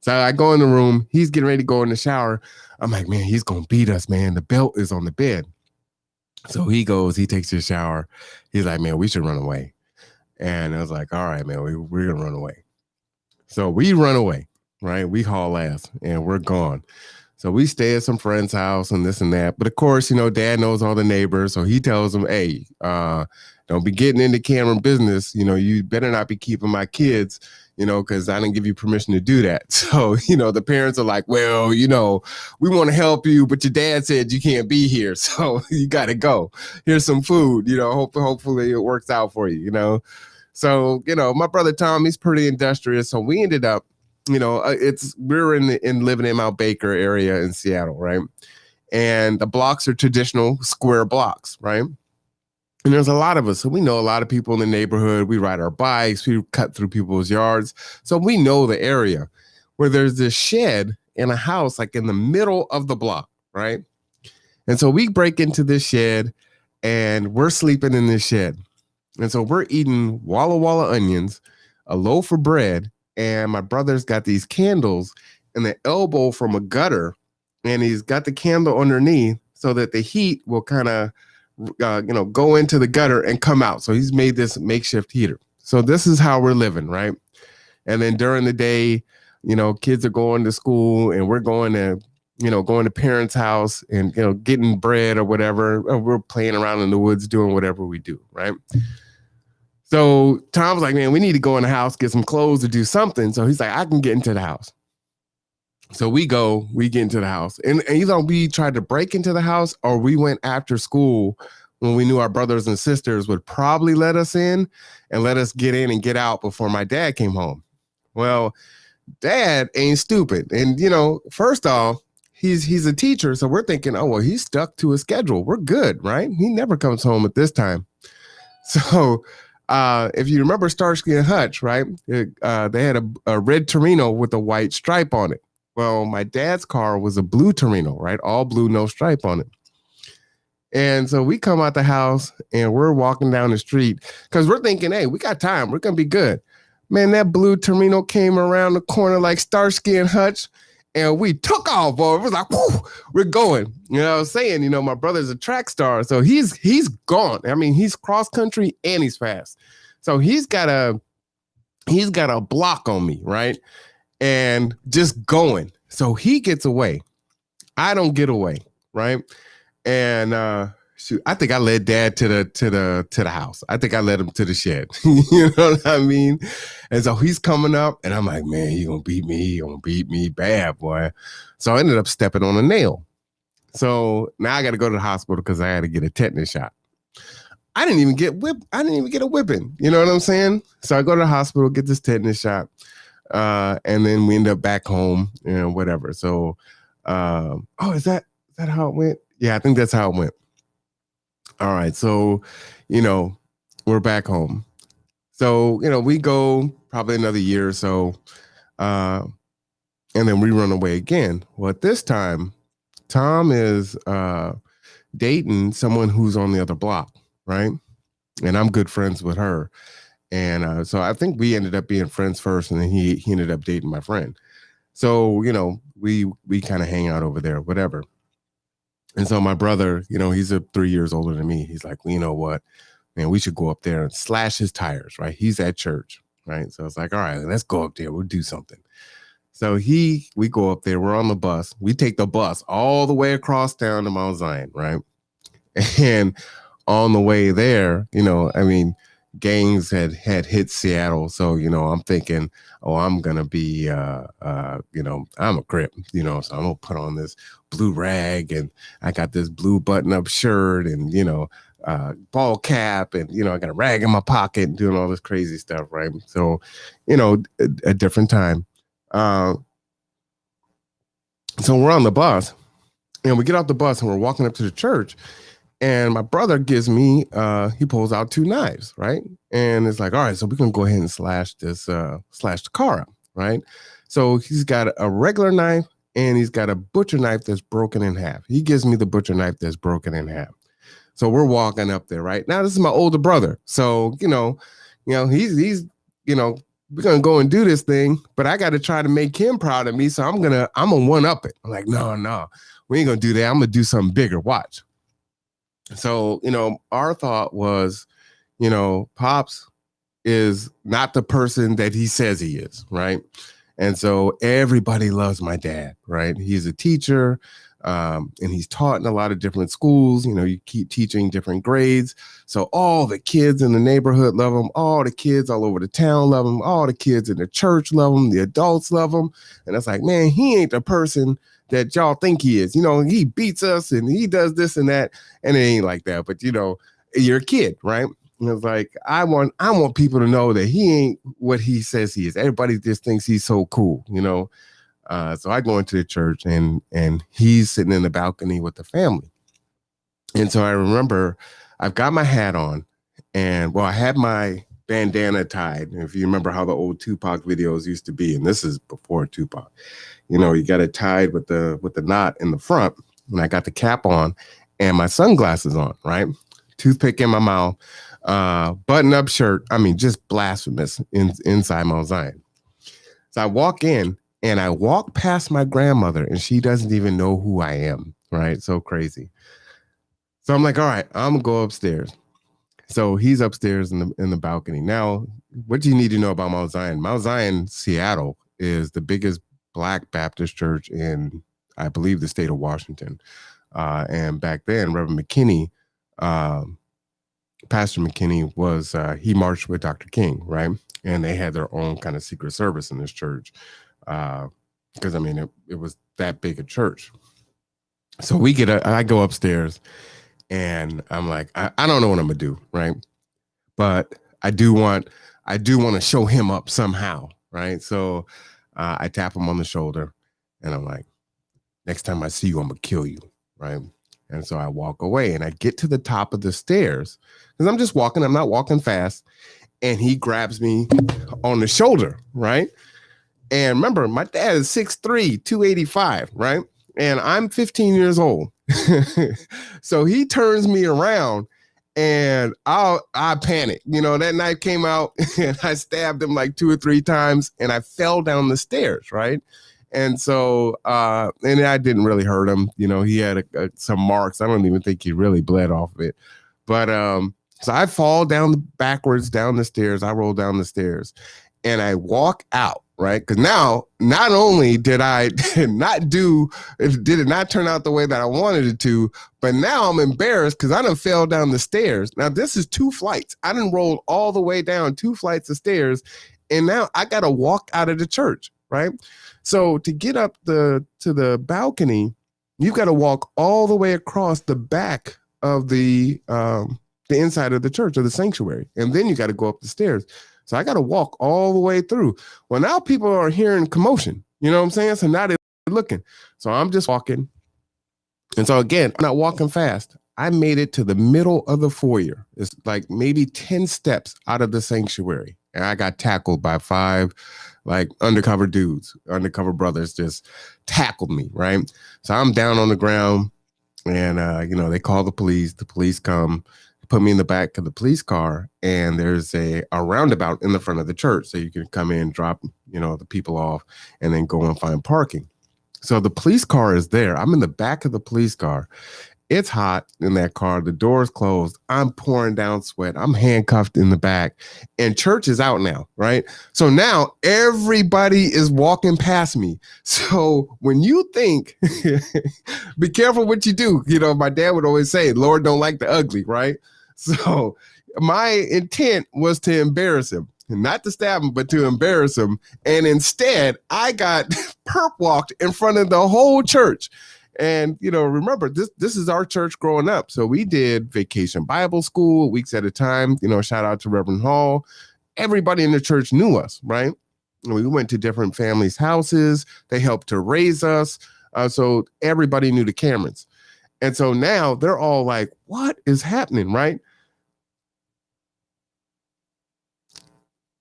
[SPEAKER 1] So I go in the room. He's getting ready to go in the shower. I'm like, man, he's going to beat us, man. The belt is on the bed. So he takes his shower. He's like, man, we should run away. And I was like, all right, man, we're going to run away. So we run away, right? We haul ass and we're gone. So we stay at some friend's house and this and that. But of course, Dad knows all the neighbors. So he tells them, hey, don't be getting into Cameron business. You better not be keeping my kids, because I didn't give you permission to do that. So, the parents are like, well, we want to help you, but your dad said you can't be here. So you got to go. Here's some food, hopefully it works out for you, So, my brother Tom, he's pretty industrious. So we ended up, we're living in Mount Baker area in Seattle, right? And the blocks are traditional square blocks, right? And there's a lot of us. So we know a lot of people in the neighborhood. We ride our bikes. We cut through people's yards. So we know the area where there's this shed in a house, like in the middle of the block, right? And so we break into this shed and we're sleeping in this shed. And so we're eating Walla Walla onions, a loaf of bread, and my brother's got these candles and the elbow from a gutter, and he's got the candle underneath so that the heat will kind of go into the gutter and come out. So he's made this makeshift heater. So this is how we're living, right? And then during the day, kids are going to school and we're going to, going to parents' house and, getting bread or whatever. Or we're playing around in the woods, doing whatever we do, right? So Tom's like, man, we need to go in the house, get some clothes to do something. So he's like, I can get into the house. So we get into the house. And either we tried to break into the house or we went after school when we knew our brothers and sisters would probably let us in and let us get in and get out before my dad came home. Well, Dad ain't stupid. And, first off, he's a teacher. So we're thinking, oh, well, he's stuck to a schedule. We're good, right? He never comes home at this time. So if you remember Starsky and Hutch, right? They had a red Torino with a white stripe on it. Well, my dad's car was a blue Torino, right? All blue, no stripe on it. And so we come out the house and we're walking down the street because we're thinking, hey, we got time. We're going to be good. Man, that blue Torino came around the corner like Starsky and Hutch, and we took off, boy. It was like, whoo, we're going. I was saying, my brother's a track star, so he's gone. I mean, he's cross country and he's fast. So he's got a block on me, right? And just going. So he gets away. I don't get away, right? And shoot, I think I led Dad to the house. I think I led him to the shed. You know what I mean? And so he's coming up, and I'm like, man, he gonna beat me. He gonna beat me bad, boy. So I ended up stepping on a nail. So now I got to go to the hospital because I had to get a tetanus shot. I didn't even get whipped. I didn't even get a whipping. You know what I'm saying? So I go to the hospital, get this tetanus shot, and then we end up back home and whatever. So, is that how it went? Yeah, I think that's how it went. All right. So, we're back home. So, we go probably another year or so. And then we run away again. Well, at this time, Tom is dating someone who's on the other block, right? And I'm good friends with her. And so I think we ended up being friends first, and then he ended up dating my friend. So, we kind of hang out over there, whatever. And so my brother, he's 3 years older than me. He's like, well, you know what, man, we should go up there and slash his tires, right? He's at church, right? So it's like, all right, let's go up there. We'll do something. So we go up there. We're on the bus. We take the bus all the way across town to Mount Zion, right? And on the way there, gangs had hit Seattle. So, I'm thinking, oh, I'm going to be, I'm a Crip, so I'm going to put on this blue rag and I got this blue button up shirt and, ball cap and, I got a rag in my pocket and doing all this crazy stuff. Right. So, a different time. So we're on the bus and we get off the bus and we're walking up to the church. And my brother gives me, he pulls out 2 knives, right? And it's like, all right, so we're going to go ahead and slash the car up, right? So he's got a regular knife and he's got a butcher knife that's broken in half. He gives me the butcher knife that's broken in half. So we're walking up there, right? Now, this is my older brother. So, he's, we're going to go and do this thing, but I got to try to make him proud of me. So I'm going to one up it. I'm like, no, we ain't going to do that. I'm going to do something bigger. Watch. So, our thought was, Pops is not the person that he says he is, right? And so everybody loves my dad, right? He's a teacher, and he's taught in a lot of different schools. You keep teaching different grades. So all the kids in the neighborhood love him. All the kids all over the town love him. All the kids in the church love him. The adults love him. And it's like, man, he ain't the person that y'all think he is. He beats us and he does this and that, and it ain't like that. But you're a kid, right? And it's like I want people to know that he ain't what he says he is. Everybody just thinks he's so cool, So I go into the church and he's sitting in the balcony with the family. And so I remember I've got my hat on, and I had my bandana tied. If you remember how the old Tupac videos used to be, and this is before Tupac. You got it tied with the knot in the front, and I got the cap on and my sunglasses on, right? Toothpick in my mouth, button-up shirt. I mean, just blasphemous inside Mount Zion. So I walk in and I walk past my grandmother and she doesn't even know who I am, right? So crazy. So I'm like, all right, I'm gonna go upstairs. So he's upstairs in the balcony. Now, what do you need to know about Mount Zion? Mount Zion, Seattle, is the biggest Black Baptist church in, I believe, the state of Washington. And back then, Reverend McKinney, Pastor McKinney was, he marched with Dr. King, right? And they had their own kind of secret service in this church. Because, I mean, it was that big a church. So I go upstairs and I'm like, I don't know what I'm going to do, right? But I do want to show him up somehow, right? So I tap him on the shoulder and I'm like, next time I see you, I'm going to kill you, right? And so I walk away and I get to the top of the stairs because I'm just walking. I'm not walking fast. And he grabs me on the shoulder, right? And remember, my dad is 6'3", 285, right? And I'm 15 years old. So he turns me around and I panic. You know, that knife came out and I stabbed him like 2 or 3 times and I fell down the stairs, right? And so, and I didn't really hurt him. You know, he had some marks. I don't even think he really bled off of it. But so I fall backwards down the stairs. I roll down the stairs and I walk out, right? Because now, not only did it not turn out the way that I wanted it to, but now I'm embarrassed because I done fell down the stairs. Now, this is 2 flights. I done rolled all the way down 2 flights of stairs. And now I got to walk out of the church, right? So to get up to the balcony, you've got to walk all the way across the back of the inside of the church or the sanctuary. And then you got to go up the stairs. So I got to walk all the way through. Well, now people are hearing commotion. You know what I'm saying? So now they're looking. So I'm just walking. And so again, I'm not walking fast. I made it to the middle of the foyer. It's like maybe 10 steps out of the sanctuary. And I got tackled by 5 like undercover brothers just tackled me, right? So I'm down on the ground and, they call the police. The police come, put me in the back of the police car, and there's a roundabout in the front of the church. So you can come in, drop, the people off, and then go and find parking. So the police car is there. I'm in the back of the police car. It's hot in that car. The door's closed. I'm pouring down sweat. I'm handcuffed in the back, and church is out now, right? So now everybody is walking past me. So when you think, be careful what you do. My dad would always say, Lord don't like the ugly, right? So my intent was to embarrass him, not to stab him, but to embarrass him. And instead, I got perp walked in front of the whole church. And, remember, this is our church growing up. So we did vacation Bible school weeks at a time. Shout out to Reverend Hall. Everybody in the church knew us, right? We went to different families' houses. They helped to raise us. So everybody knew the Camerons. And so now they're all like, what is happening, right?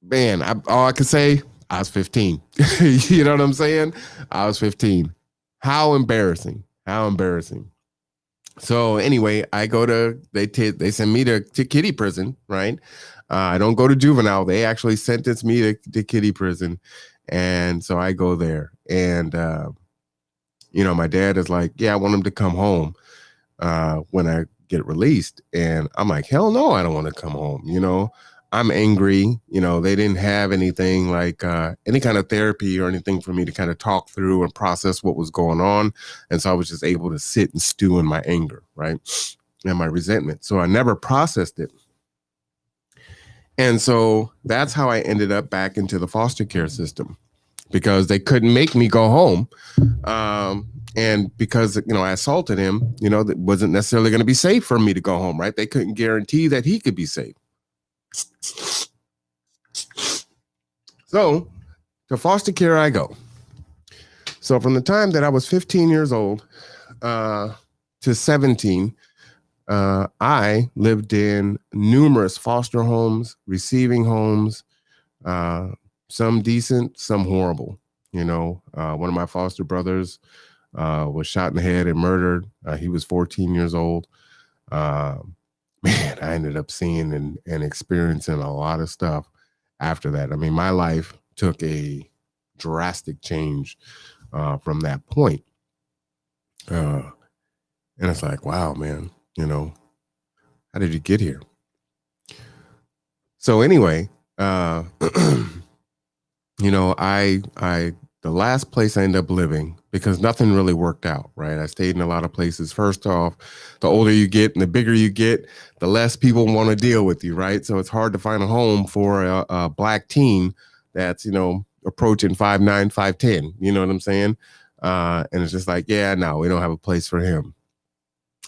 [SPEAKER 1] Man, all I can say, I was 15. You know what I'm saying? I was 15. How embarrassing. So anyway, I go they send me to kiddie prison, right? I don't go to juvenile. They actually sentenced me to kiddie prison. And so I go there. And, my dad is like, yeah, I want him to come home when I get released. And I'm like, hell no, I don't want to come home. I'm angry. They didn't have anything like any kind of therapy or anything for me to kind of talk through and process what was going on. And so I was just able to sit and stew in my anger, right? And my resentment. So I never processed it. And so that's how I ended up back into the foster care system, because they couldn't make me go home. And because, I assaulted him, that wasn't necessarily going to be safe for me to go home, right? They couldn't guarantee that he could be safe. So to foster care I go. So from the time that I was 15 years old to 17, I lived in numerous foster homes, receiving homes, some decent, some horrible. One of my foster brothers was shot in the head and murdered. He was 14 years old. Man, I ended up seeing and experiencing a lot of stuff after that. I mean, my life took a drastic change from that point. And it's like, wow, man, how did you get here? So anyway, I the last place I ended up living, because nothing really worked out, right? I stayed in a lot of places. First off, the older you get and the bigger you get, the less people want to deal with you, right? So it's hard to find a home for a black teen that's, approaching 5'9", 5'10". You know what I'm saying? And it's just like, yeah, no, we don't have a place for him.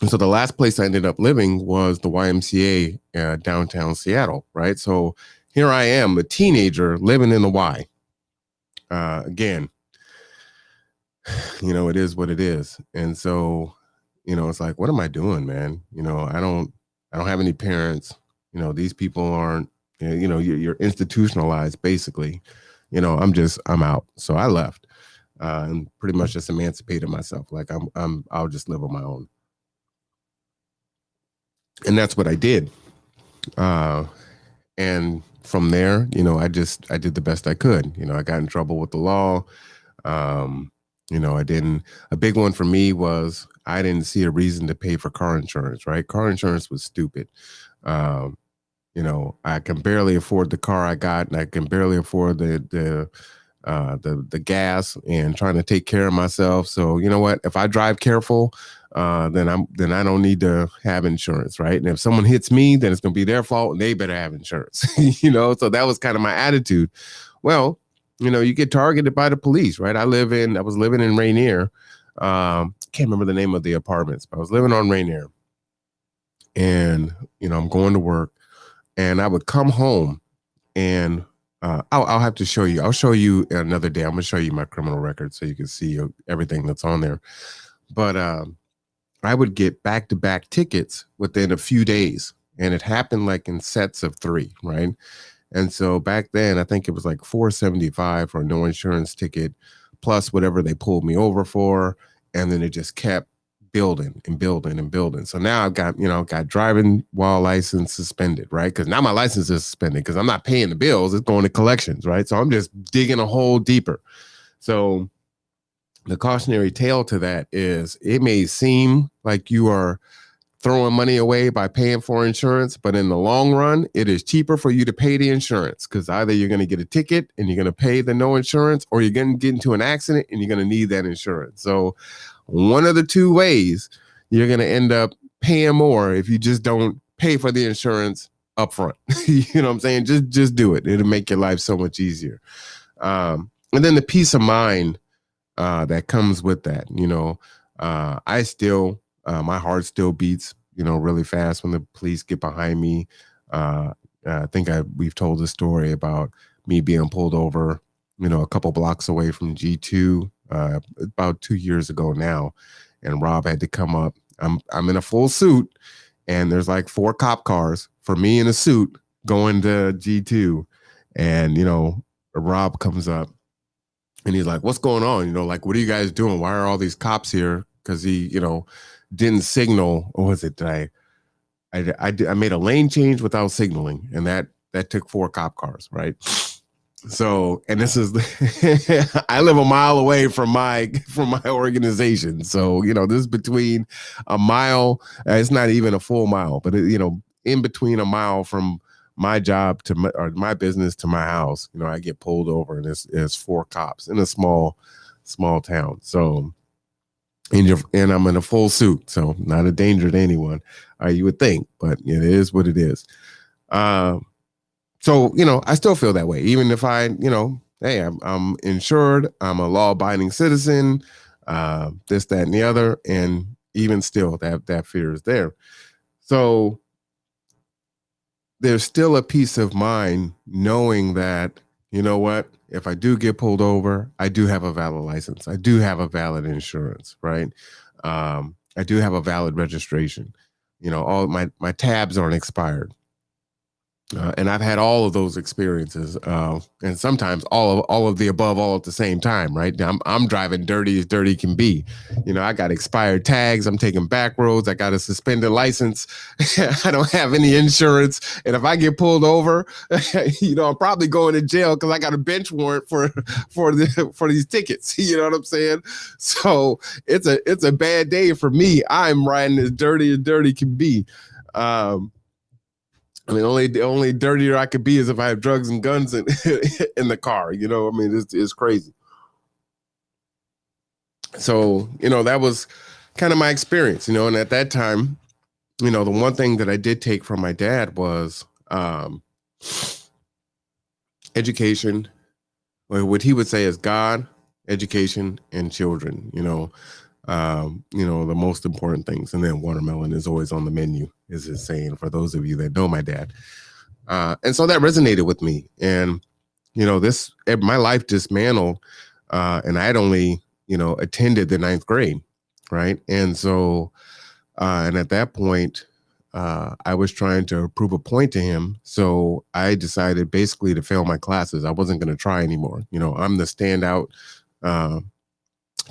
[SPEAKER 1] And so the last place I ended up living was the YMCA downtown Seattle, right? So here I am, a teenager living in the Y. Again, it is what it is. And so, it's like, what am I doing, man? I don't have any parents. These people aren't, you're institutionalized basically. I'm out. So I left and pretty much just emancipated myself. Like I'll just live on my own. And that's what I did. Uh, and from there, I did the best I could. I got in trouble with the law. Um, I didn't, a big one for me was I didn't see a reason to pay for car insurance, right? Car insurance was stupid. Um, I can barely afford the car I got, and I can barely afford the gas and trying to take care of myself. So you know what? If I drive careful, then I don't need to have insurance, right? And if someone hits me, then it's gonna be their fault, and they better have insurance. So that was kind of my attitude. Well, you get targeted by the police, right? I was living in Rainier. Can't remember the name of the apartments, but I was living on Rainier, and I'm going to work, and I would come home, and I'll have to show you. I'll show you another day. I'm gonna show you my criminal record so you can see everything that's on there. But I would get back-to-back tickets within a few days, and it happened like in sets of 3, right? And so back then, I think it was like $475 for a no insurance ticket, plus whatever they pulled me over for, and then it just kept building and building and building. So now I've got driving while license suspended, right? Because now my license is suspended because I'm not paying the bills; it's going to collections, right? So I'm just digging a hole deeper. So the cautionary tale to that is, it may seem like you are throwing money away by paying for insurance, but in the long run, it is cheaper for you to pay the insurance, because either you're going to get a ticket and you're going to pay the no insurance, or you're going to get into an accident and you're going to need that insurance. So one of the two ways, you're going to end up paying more if you just don't pay for the insurance up front. You know what I'm saying? Just do it. It'll make your life so much easier. And then the peace of mind that comes with that, I still, my heart still beats, really fast when the police get behind me. I think we've told the story about me being pulled over, a couple blocks away from G2, about 2 years ago now, and Rob had to come up. I'm in a full suit, and there's like 4 cop cars for me in a suit going to G2, and Rob comes up. And he's like, what's going on? Like, what are you guys doing? Why are all these cops here? Because he, didn't signal. Or was it that I made a lane change without signaling, and that took 4 cop cars, right? So, and this is, I live a mile away from my organization. So, this is between a mile. It's not even a full mile, but in between a mile from my job to my business to my house, I get pulled over, and it's 4 cops in a small town. So, and I'm in a full suit, so not a danger to anyone, you would think, but it is what it is. So, I still feel that way, even if I, hey, I'm insured, I'm a law-abiding citizen, this, that, and the other, and even still, that fear is there. So there's still a peace of mind knowing that, you know what, if I do get pulled over, I do have a valid license. I do have a valid insurance, right? I do have a valid registration. All my tabs aren't expired. And I've had all of those experiences, and sometimes all of the above, all at the same time. Right, I'm driving dirty as dirty can be. I got expired tags. I'm taking back roads. I got a suspended license. I don't have any insurance, and if I get pulled over, I'm probably going to jail because I got a bench warrant for these tickets. You know what I'm saying? So it's a bad day for me. I'm riding as dirty can be. I mean, only dirtier I could be is if I have drugs and guns in the car. It's crazy. So, that was kind of my experience, and at that time, the one thing that I did take from my dad was education, or what he would say is God, education, and children, the most important things. And then watermelon is always on the menu, is his saying, for those of you that know my dad. And so that resonated with me. And, my life dismantled, and I had only, attended the ninth grade. Right. And so, and at that point, I was trying to prove a point to him. So I decided basically to fail my classes. I wasn't going to try anymore. I'm the standout uh,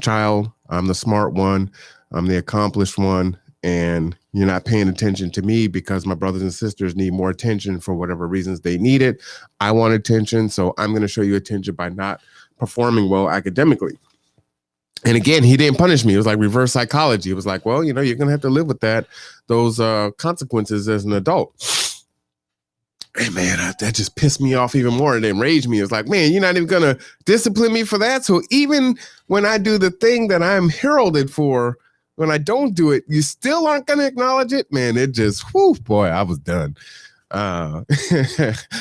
[SPEAKER 1] child. I'm the smart one. I'm the accomplished one. And you're not paying attention to me because my brothers and sisters need more attention for whatever reasons they need it. I want attention. So I'm going to show you attention by not performing well academically. And again, he didn't punish me. It was like reverse psychology. It was like, well, you're going to have to live with those consequences as an adult. And man, that just pissed me off even more and enraged me. It's like, man, you're not even going to discipline me for that. So even when I do the thing that I'm heralded for, when I don't do it, you still aren't going to acknowledge it. Man, it just, whew, boy, I was done. I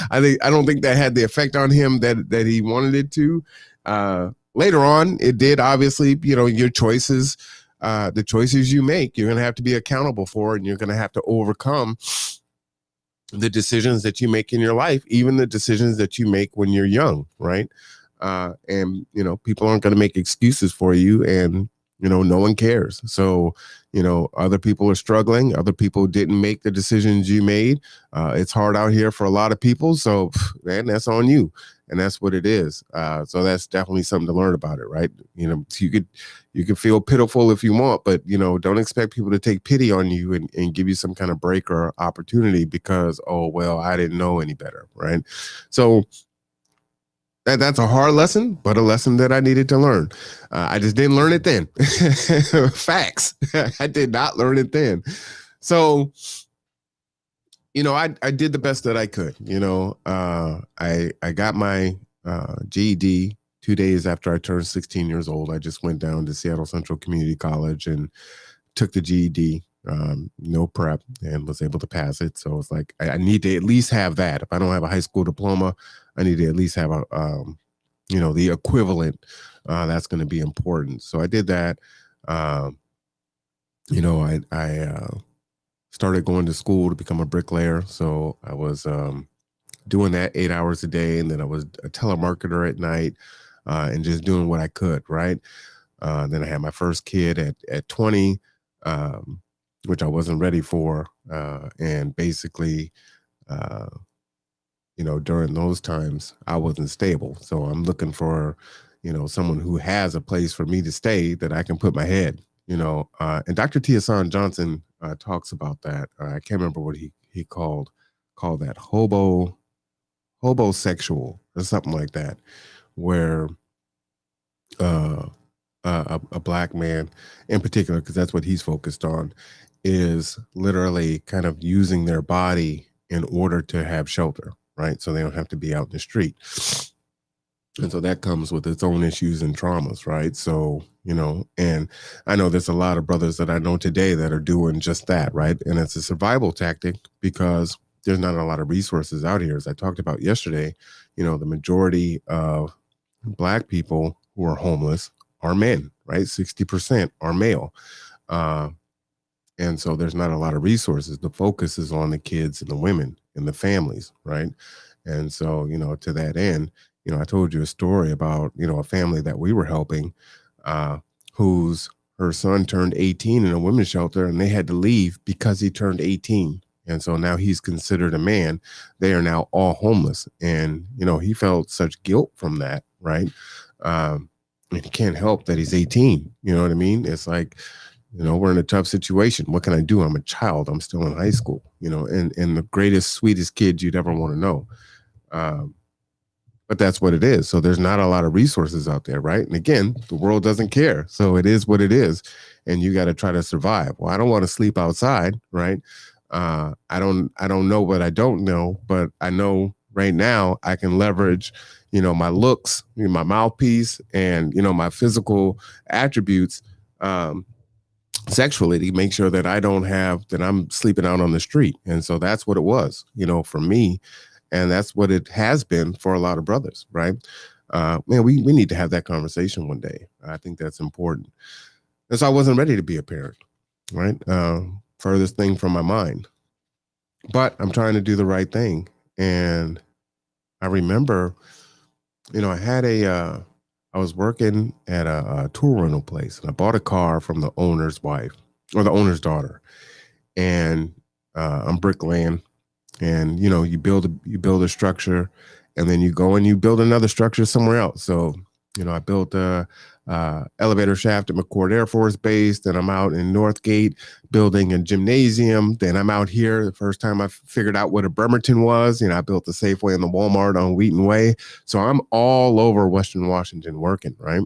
[SPEAKER 1] don't think that had the effect on him that he wanted it to. Later on, it did. Obviously, your choices, the choices you make, you're going to have to be accountable for, and you're going to have to overcome the decisions that you make in your life, even the decisions that you make when you're young, right? And people aren't going to make excuses for you, and no one cares. So other people are struggling. Other people didn't make the decisions you made. It's hard out here for a lot of people. So man, that's on you. And that's what it is. So that's definitely something to learn about it, right? You could feel pitiful if you want, but don't expect people to take pity on you and give you some kind of break or opportunity because, oh, well, I didn't know any better, right? So that's a hard lesson, but a lesson that I needed to learn. I just didn't learn it then. Facts. I did not learn it then. So, I did the best that I could. I got my GED 2 days after I turned 16 years old. I just went down to Seattle Central Community College and took the GED, no prep, and was able to pass it. So it's like, I need to at least have that. If I don't have a high school diploma, I need to at least have the equivalent. That's going to be important. So I did that. I started going to school to become a bricklayer. So I was doing that 8 hours a day, and then I was a telemarketer at night, and just doing what I could, right? Then I had my first kid at 20, which I wasn't ready for. And basically, during those times, I wasn't stable. So I'm looking for, someone who has a place for me to stay that I can put my head, and Dr. Tiasan Johnson talks about that. I can't remember what he called that hobosexual or something like that, where a black man in particular, because that's what he's focused on, is literally kind of using their body in order to have shelter, right? So they don't have to be out in the street. And so that comes with its own issues and traumas, right? So, and I know there's a lot of brothers that I know today that are doing just that, right? And it's a survival tactic because there's not a lot of resources out here. As I talked about yesterday, the majority of Black people who are homeless are men, right? 60% are male. And so there's not a lot of resources. The focus is on the kids and the women and the families, right? And so, to that end, I told you a story about, a family that we were helping, her son turned 18 in a women's shelter, and they had to leave because he turned 18. And so now he's considered a man. They are now all homeless. And, he felt such guilt from that, right? And he can't help that he's 18. You know what I mean? It's like, we're in a tough situation. What can I do? I'm a child. I'm still in high school, and the greatest, sweetest kid you'd ever want to know. But that's what it is. So there's not a lot of resources out there, right? And again, the world doesn't care. So it is what it is. And you got to try to survive. Well, I don't want to sleep outside, right? I don't know what I don't know, but I know right now I can leverage, my looks, my mouthpiece, and, my physical attributes, sexually, to make sure that I'm sleeping out on the street. And so that's what it was, for me. And that's what it has been for a lot of brothers, right? Man, we need to have that conversation one day. I think that's important. And so I wasn't ready to be a parent, right? Furthest thing from my mind. But I'm trying to do the right thing. And I remember, I was working at a tour rental place, and I bought a car from the owner's wife or the owner's daughter. And I'm bricklaying, and you build a structure, and then you go and you build another structure somewhere else. So I built a elevator shaft at McCord Air Force Base. Then I'm out in Northgate building a gymnasium. Then I'm out here. The first time I figured out what a Bremerton was, I built the Safeway and the Walmart on Wheaton Way. So I'm all over Western Washington working, right?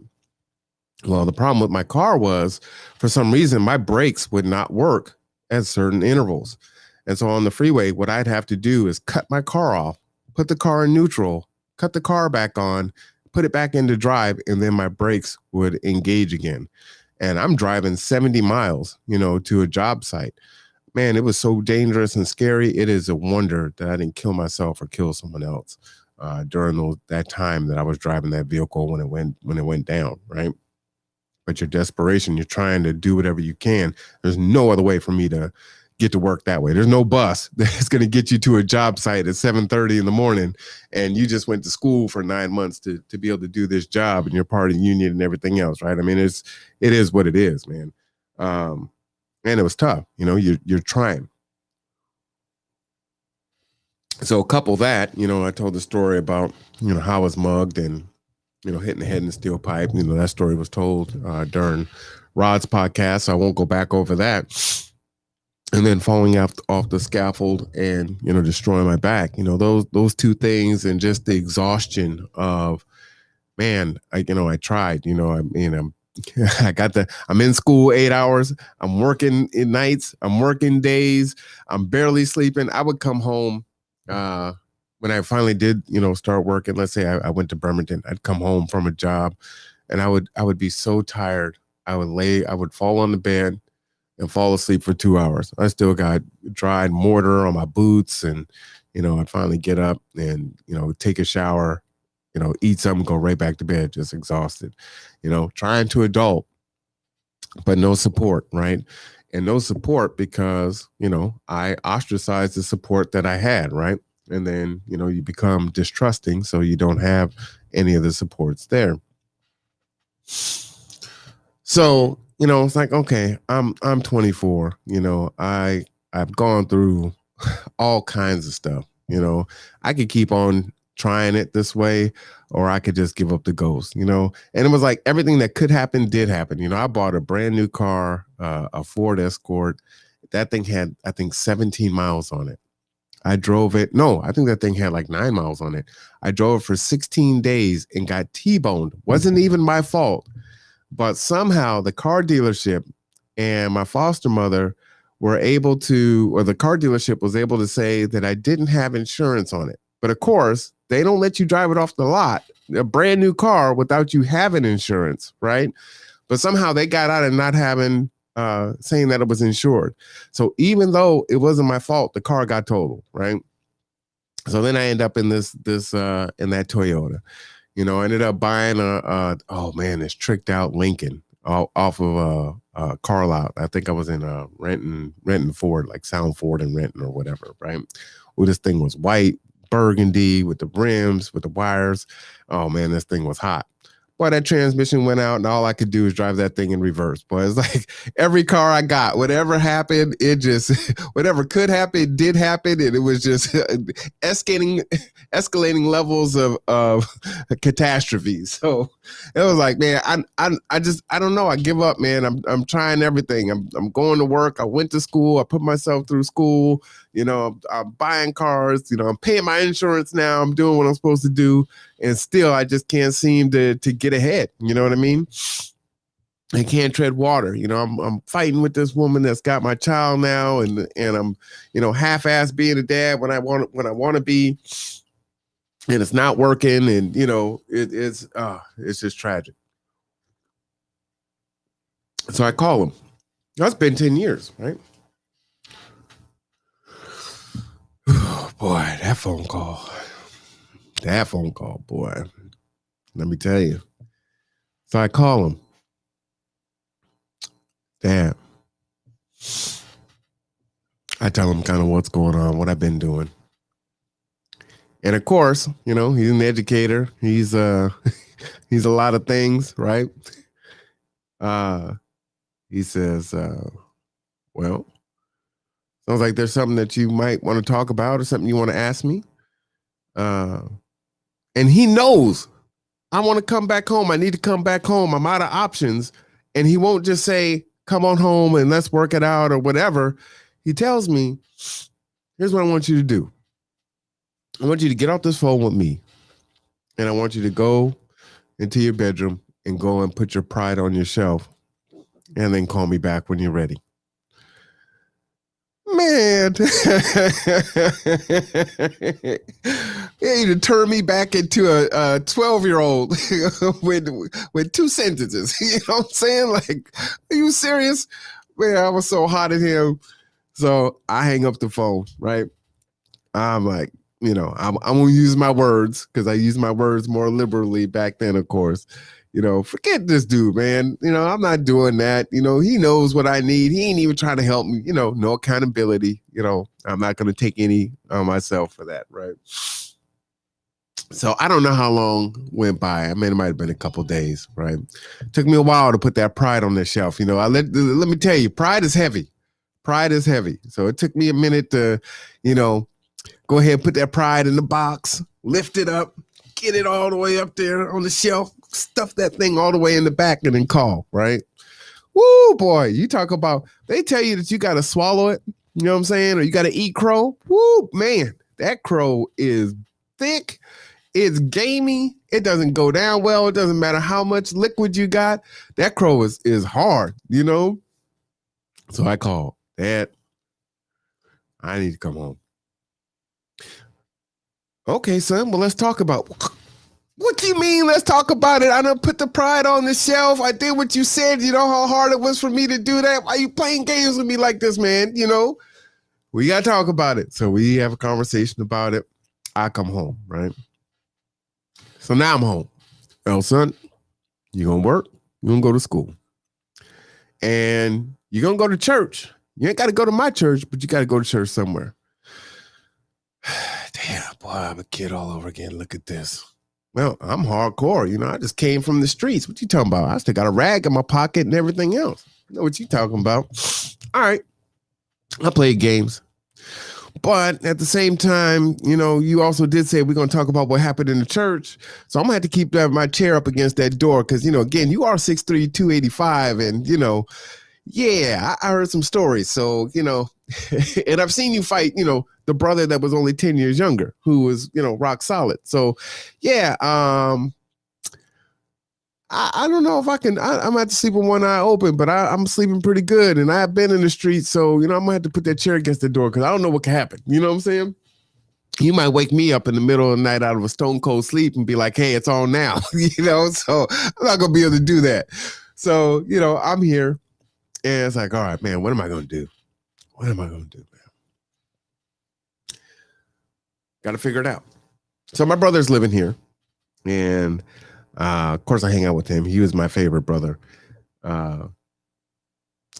[SPEAKER 1] Well, the problem with my car was, for some reason, my brakes would not work at certain intervals. And so on the freeway, what I'd have to do is cut my car off, put the car in neutral, cut the car back on, put it back into drive, and then my brakes would engage again. And I'm driving 70 miles, to a job site. Man, it was so dangerous and scary. It is a wonder that I didn't kill myself or kill someone else during that time that I was driving that vehicle when it went down, right? But your desperation, you're trying to do whatever you can. There's no other way for me to get to work that way. There's no bus that's going to get you to a job site at 7:30 in the morning, and you just went to school for 9 months to be able to do this job, and you're part of the union and everything else, right? I mean, it is what it is, man. And it was tough. You're trying. So couple that, I told the story about, how I was mugged and, hitting the head in the steel pipe. That story was told during Rod's podcast. So I won't go back over that. And then falling off the scaffold and, destroying my back, those two things, and just the exhaustion of, man, I tried, I'm in school 8 hours. I'm working in nights. I'm working days. I'm barely sleeping. I would come home when I finally did, start working. Let's say I went to Bremerton. I'd come home from a job, and I would be so tired. I would fall on the bed and fall asleep for 2 hours. I still got dried mortar on my boots, and I'd finally get up and take a shower, eat something, go right back to bed, just exhausted, trying to adult, but no support, right? And no support because, I ostracized the support that I had, right? And then, you become distrusting, so you don't have any of the supports there. So, it's like, okay, I'm 24, I've gone through all kinds of stuff, I could keep on trying it this way, or I could just give up the ghost, and it was like everything that could happen did happen. I bought a brand new car, a Ford Escort. That thing had, I think, 17 miles on it. I drove it. No, I think that thing had like 9 miles on it. I drove it for 16 days and got T-boned. Wasn't even my fault. But somehow the car dealership and my foster mother were able to, or the car dealership was able to say that I didn't have insurance on it. But of course, they don't let you drive it off the lot, a brand new car, without you having insurance, right? But somehow they got out of not having, saying that it was insured. So even though it wasn't my fault, the car got totaled, right? So then I end up in this in that Toyota. I ended up buying this tricked out Lincoln off of a car lot. I think I was in renting Ford, like Sound Ford and Renton or whatever, right? Well, this thing was white, burgundy, with the rims, with the wires. Oh man, this thing was hot. Boy, that transmission went out, and all I could do was drive that thing in reverse. Boy, it's like every car I got, whatever happened, it just, whatever could happen, did happen, and it was just escalating levels of catastrophe. So it was like, man, I don't know. I give up, man. I'm trying everything. I'm going to work. I went to school. I put myself through school. I'm buying cars. I'm paying my insurance now. I'm doing what I'm supposed to do. And still, I just can't seem to get ahead. You know what I mean? I can't tread water. I'm fighting with this woman that's got my child now, and I'm, half-assed being a dad when I want to be. and it's not working, and it's just tragic. So I call him. That's been 10 years, right? Boy, that phone call. That phone call, boy. Let me tell you. So I call him. Dad. I tell him kind of what's going on, what I've been doing. And of course, he's an educator. He's he's a lot of things, right? He says, well, sounds like there's something that you might want to talk about or something you want to ask me. And he knows I want to come back home. I need to come back home. I'm out of options. And he won't just say, come on home and let's work it out or whatever. He tells me, here's what I want you to do. I want you to get off this phone with me. And I want you to go into your bedroom and go and put your pride on your shelf. And then call me back when you're ready. Man, you to turn me back into a 12-year-old with two sentences. You know what I'm saying? Like, are you serious? Man, I was so hot at him. So I hang up the phone, right? I'm like, I'm going to use my words because I use my words more liberally back then, of course. Forget this dude, man. I'm not doing that. He knows what I need. He ain't even trying to help me. No accountability. I'm not going to take any on myself for that, right? So I don't know how long went by. I mean, it might have been a couple days, right? Took me a while to put that pride on the shelf. Let me tell you, pride is heavy. Pride is heavy. So it took me a minute to, go ahead and put that pride in the box, lift it up, get it all the way up there on the shelf, stuff that thing all the way in the back and then call, right? Woo, boy, you talk about, they tell you that you got to swallow it, you know what I'm saying? Or you got to eat crow. Woo, man, that crow is thick. It's gamey. It doesn't go down well. It doesn't matter how much liquid you got. That crow is hard, So I called, Dad, I need to come home. Okay, son, well, let's talk about what do you mean? Let's talk about it. I done put the pride on the shelf. I did what you said. You know how hard it was for me to do that? Why are you playing games with me like this, man? We got to talk about it. So we have a conversation about it. I come home, right? So now I'm home. Well, son, you're going to work. You're going to go to school. And you're going to go to church. You ain't got to go to my church, but you got to go to church somewhere. Damn, boy, I'm a kid all over again. Look at this. Well, I'm hardcore. I just came from the streets. What you talking about? I still got a rag in my pocket and everything else. I know what you talking about. All right. I played games. But at the same time, you also did say we're going to talk about what happened in the church. So I'm going to have to keep my chair up against that door because, again, you are 6'3", 285. And, yeah, I heard some stories. So, and I've seen you fight, the brother that was only 10 years younger, who was, rock solid. So, yeah, I don't know if I can. I'm going to have to sleep with one eye open, but I'm sleeping pretty good. And I've been in the street. So, I'm going to have to put that chair against the door because I don't know what can happen. You know what I'm saying? You might wake me up in the middle of the night out of a stone cold sleep and be like, hey, it's on now. So I'm not going to be able to do that. So, I'm here. And it's like, all right, man, what am I going to do? What am I going to do, man? Got to figure it out. So my brother's living here. And, of course, I hang out with him. He was my favorite brother. And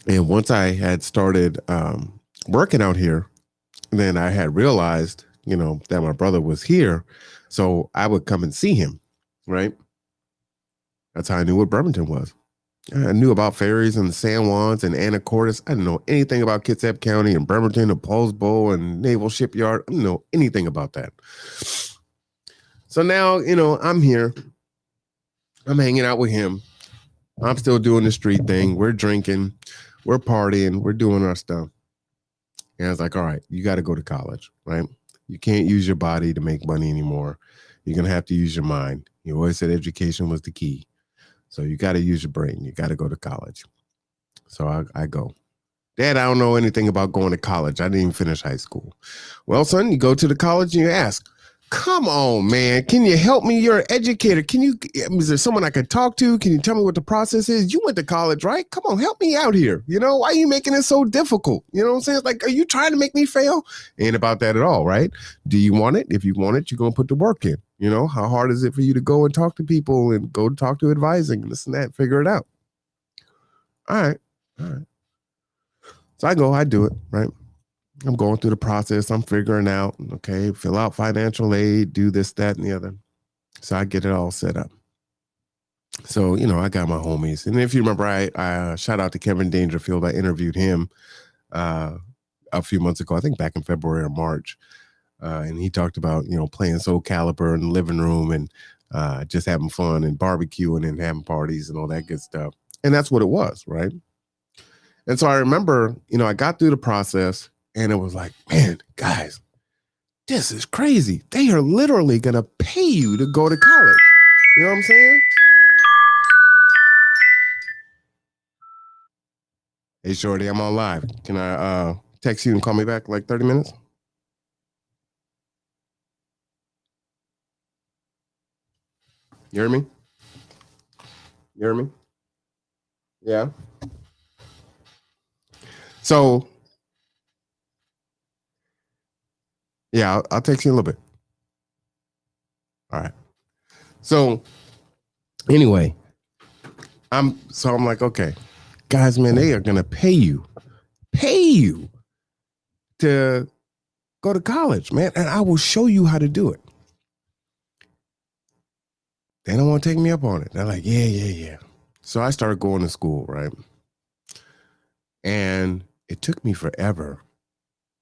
[SPEAKER 1] once I had started working out here, then I had realized, that my brother was here. So I would come and see him, right? That's how I knew what Bremerton was. I knew about ferries and San Juans and Anacortes. I didn't know anything about Kitsap County and Bremerton and Paulsbo and Naval Shipyard. I didn't know anything about that. So now, I'm here. I'm hanging out with him. I'm still doing the street thing. We're drinking. We're partying. We're doing our stuff. And I was like, all right, you got to go to college, right? You can't use your body to make money anymore. You're going to have to use your mind. You always said education was the key. So you got to use your brain. You got to go to college. So I go, Dad, I don't know anything about going to college. I didn't even finish high school. Well, son, you go to the college and you ask, Come on, man. Can you help me? You're an educator. Is there someone I could talk to? Can you tell me what the process is? You went to college, right? Come on, help me out here. Why are you making it so difficult? You know what I'm saying? Like, are you trying to make me fail? Ain't about that at all, right? Do you want it? If you want it, you're going to put the work in. How hard is it for you to go and talk to people and go talk to advising and this and that, figure it out. All right. So I do it, right? I'm going through the process. I'm figuring out, okay, fill out financial aid, do this, that, and the other. So I get it all set up. So, I got my homies. And if you remember, I shout out to Kevin Dangerfield. I interviewed him a few months ago, I think back in February or March. And he talked about, playing Soul Calibur in the living room and just having fun and barbecuing and having parties and all that good stuff. And that's what it was, right? And so I remember, I got through the process and it was like, man, guys, this is crazy. They are literally going to pay you to go to college. You know what I'm saying? Hey, Shorty, I'm on live. Can I text you and call me back like 30 minutes? You hear me? You hear me? Yeah. So, yeah, I'll text you in a little bit. All right. So, anyway, I'm like, okay, guys, man, they are going to pay you to go to college, man. And I will show you how to do it. They don't want to take me up on it. They're like, yeah. So I started going to school, right? And it took me forever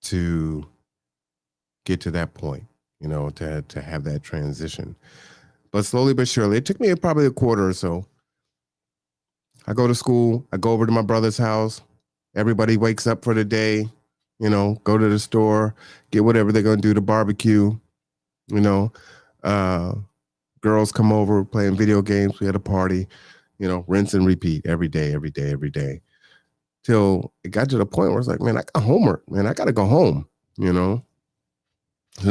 [SPEAKER 1] to get to that point, to have that transition. But slowly but surely, it took me probably a quarter or so. I go to school. I go over to my brother's house. Everybody wakes up for the day, go to the store, get whatever they're going to do to barbecue, girls come over playing video games. We had a party, rinse and repeat every day, till it got to the point where it's like, man, I got homework, man. I got to go home, and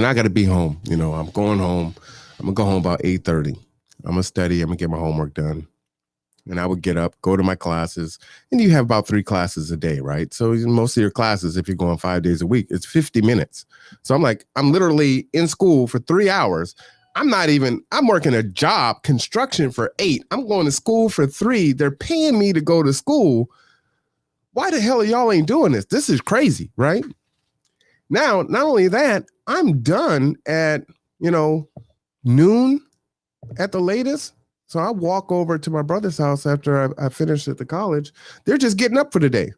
[SPEAKER 1] I got to be home. I'm going home. I'm going to go home about 8:30. I'm going to study. I'm going to get my homework done. And I would get up, go to my classes, and you have about 3 classes a day, right? So most of your classes, if you're going 5 days a week, it's 50 minutes. So I'm literally in school for 3 hours. I'm working a job, construction for 8. I'm going to school for 3. They're paying me to go to school. Why the hell y'all ain't doing this? This is crazy, right? Now, not only that, I'm done at, noon at the latest. So I walk over to my brother's house after I finished at the college. They're just getting up for the day.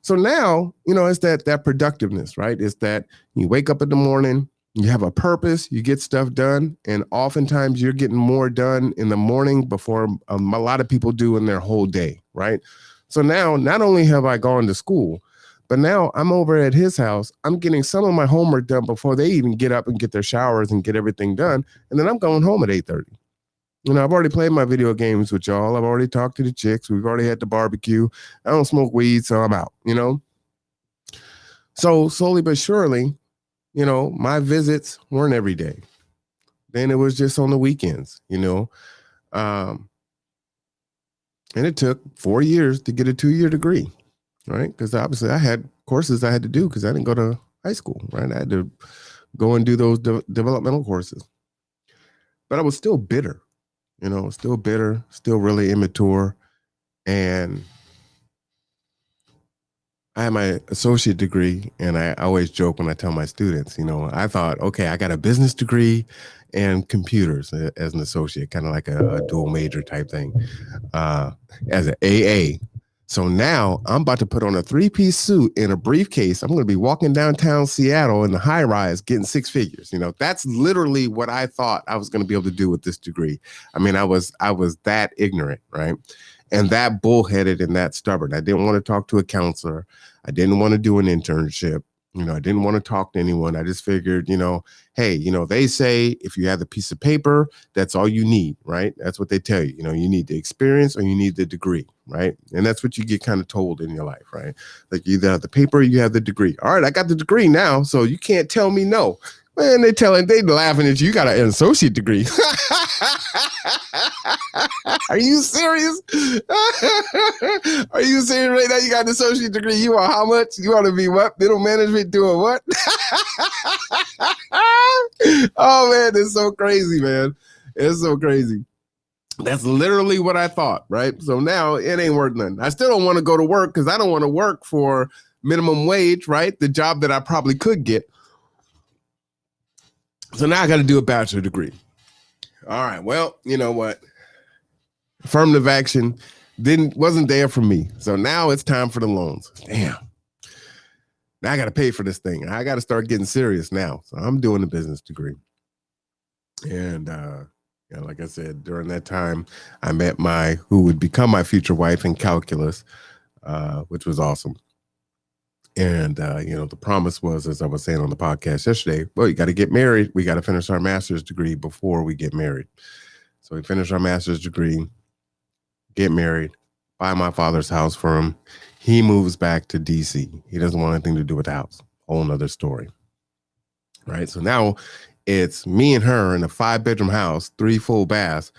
[SPEAKER 1] So now, it's that productiveness, right? It's that you wake up in the morning, you have a purpose, you get stuff done, and oftentimes you're getting more done in the morning before a lot of people do in their whole day, right? So now, not only have I gone to school, but now I'm over at his house. I'm getting some of my homework done before they even get up and get their showers and get everything done. And then I'm going home at 8:30. I've already played my video games with y'all. I've already talked to the chicks. We've already had the barbecue. I don't smoke weed, so I'm out, So slowly but surely, my visits weren't every day. Then it was just on the weekends, and it took 4 years to get a 2-year degree, right? Because obviously I had courses I had to do because I didn't go to high school, right? I had to go and do those developmental courses. But I was still bitter, still bitter, still really immature. And I had my associate degree, and I always joke when I tell my students, I thought, okay, I got a business degree and computers as an associate, kind of like a dual major type thing, as an AA. So now I'm about to put on a 3-piece suit in a briefcase. I'm going to be walking downtown Seattle in the high rise getting 6 figures. That's literally what I thought I was going to be able to do with this degree. I mean, I was that ignorant, right? And that bullheaded and that stubborn. I didn't want to talk to a counselor. I didn't want to do an internship. I didn't want to talk to anyone. I just figured, hey, they say if you have the piece of paper, that's all you need, right? That's what they tell you. You need the experience or you need the degree, right? And that's what you get kind of told in your life, right? Like you either have the paper or you have the degree. All right, I got the degree now, so you can't tell me no. Man, they laughing at you. You got an associate degree. Are you serious? Are you serious right now? You got an associate degree. You want how much? You want to be what? Middle management doing what? Oh man, it's so crazy, man. It's so crazy. That's literally what I thought, right? So now it ain't worth nothing. I still don't want to go to work because I don't want to work for minimum wage, right? The job that I probably could get. So now I got to do a bachelor degree. All right. Well, you know what? Affirmative action wasn't there for me. So now it's time for the loans. Damn. Now I got to pay for this thing. I got to start getting serious now. So I'm doing a business degree. And like I said, during that time, I met who would become my future wife in calculus, which was awesome. And, the promise was, as I was saying on the podcast yesterday, well, you got to get married. We got to finish our master's degree before we get married. So we finish our master's degree, get married, buy my father's house for him. He moves back to DC. He doesn't want anything to do with the house. Whole nother story. Right. So now it's me and her in a 5-bedroom house, 3 full baths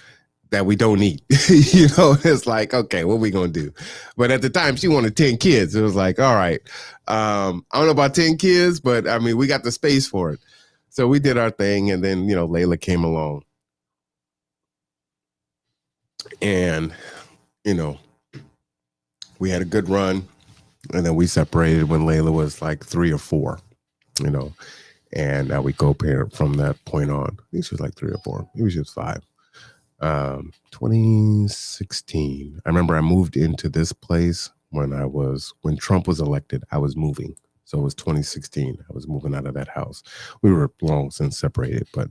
[SPEAKER 1] that we don't need. It's like, okay, what are we going to do? But at the time she wanted 10 kids. It was like, all right, I don't know about 10 kids, but I mean, we got the space for it. So we did our thing. And then, Layla came along and, we had a good run. And then we separated when Layla was like 3 or 4, and now we co-parent from that point on. I think she was like 3 or 4. Maybe she was 5. 2016. I remember I moved into this place when Trump was elected. I was moving. So it was 2016. I was moving out of that house. We were long since separated, but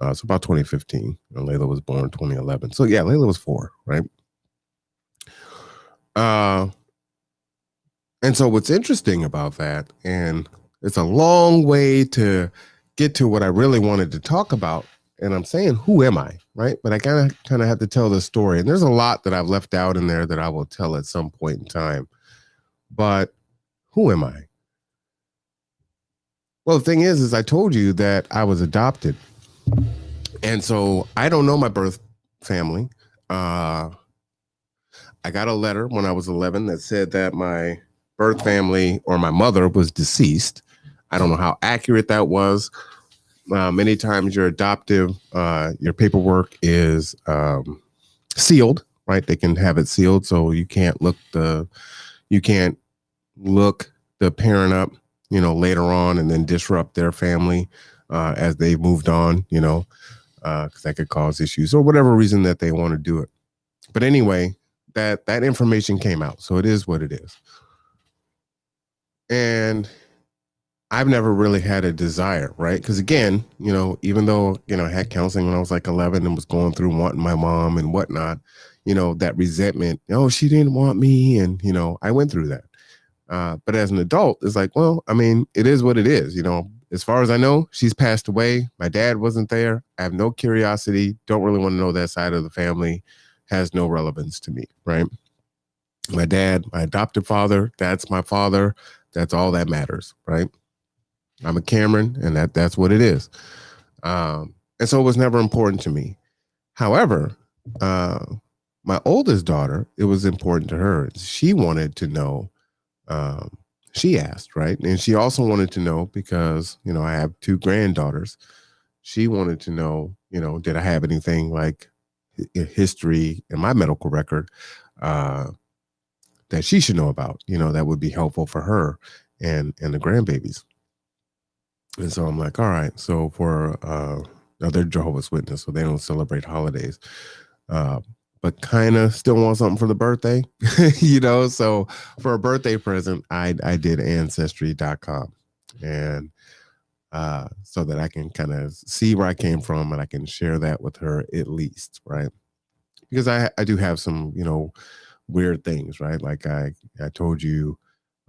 [SPEAKER 1] it's about 2015. And Layla was born 2011. So yeah, Layla was 4, right? And so what's interesting about that, and it's a long way to get to what I really wanted to talk about. And I'm saying, who am I? Right. But I kind of have to tell this story. And there's a lot that I've left out in there that I will tell at some point in time. But who am I? Well, the thing is I told you that I was adopted. And so I don't know my birth family. I got a letter when I was 11 that said that my birth family or my mother was deceased. I don't know how accurate that was. Many times your adoptive, your paperwork is sealed, right? They can have it sealed, so you can't look the parent up, later on and then disrupt their family as they moved on, because that could cause issues or whatever reason that they want to do it. But anyway, that information came out, so it is what it is. And I've never really had a desire, right? Because again, even though, I had counseling when I was like 11 and was going through wanting my mom and whatnot, that resentment, she didn't want me. And, I went through that. But as an adult, it's like, well, I mean, it is what it is. As far as I know, she's passed away. My dad wasn't there. I have no curiosity. Don't really want to know that side of the family. Has no relevance to me, right? My dad, my adopted father, that's my father. That's all that matters, right? I'm a Cameron, and that's what it is. And so it was never important to me. However, my oldest daughter, it was important to her. She wanted to know. She asked, right? And she also wanted to know because, I have 2 granddaughters. She wanted to know, did I have anything like history in my medical record that she should know about, that would be helpful for her and the grandbabies. And so I'm like, all right. So for they're Jehovah's Witness, so they don't celebrate holidays, but kind of still want something for the birthday, So for a birthday present, I did Ancestry.com, and so that I can kind of see where I came from, and I can share that with her at least, right? Because I do have some, weird things, right? Like I told you,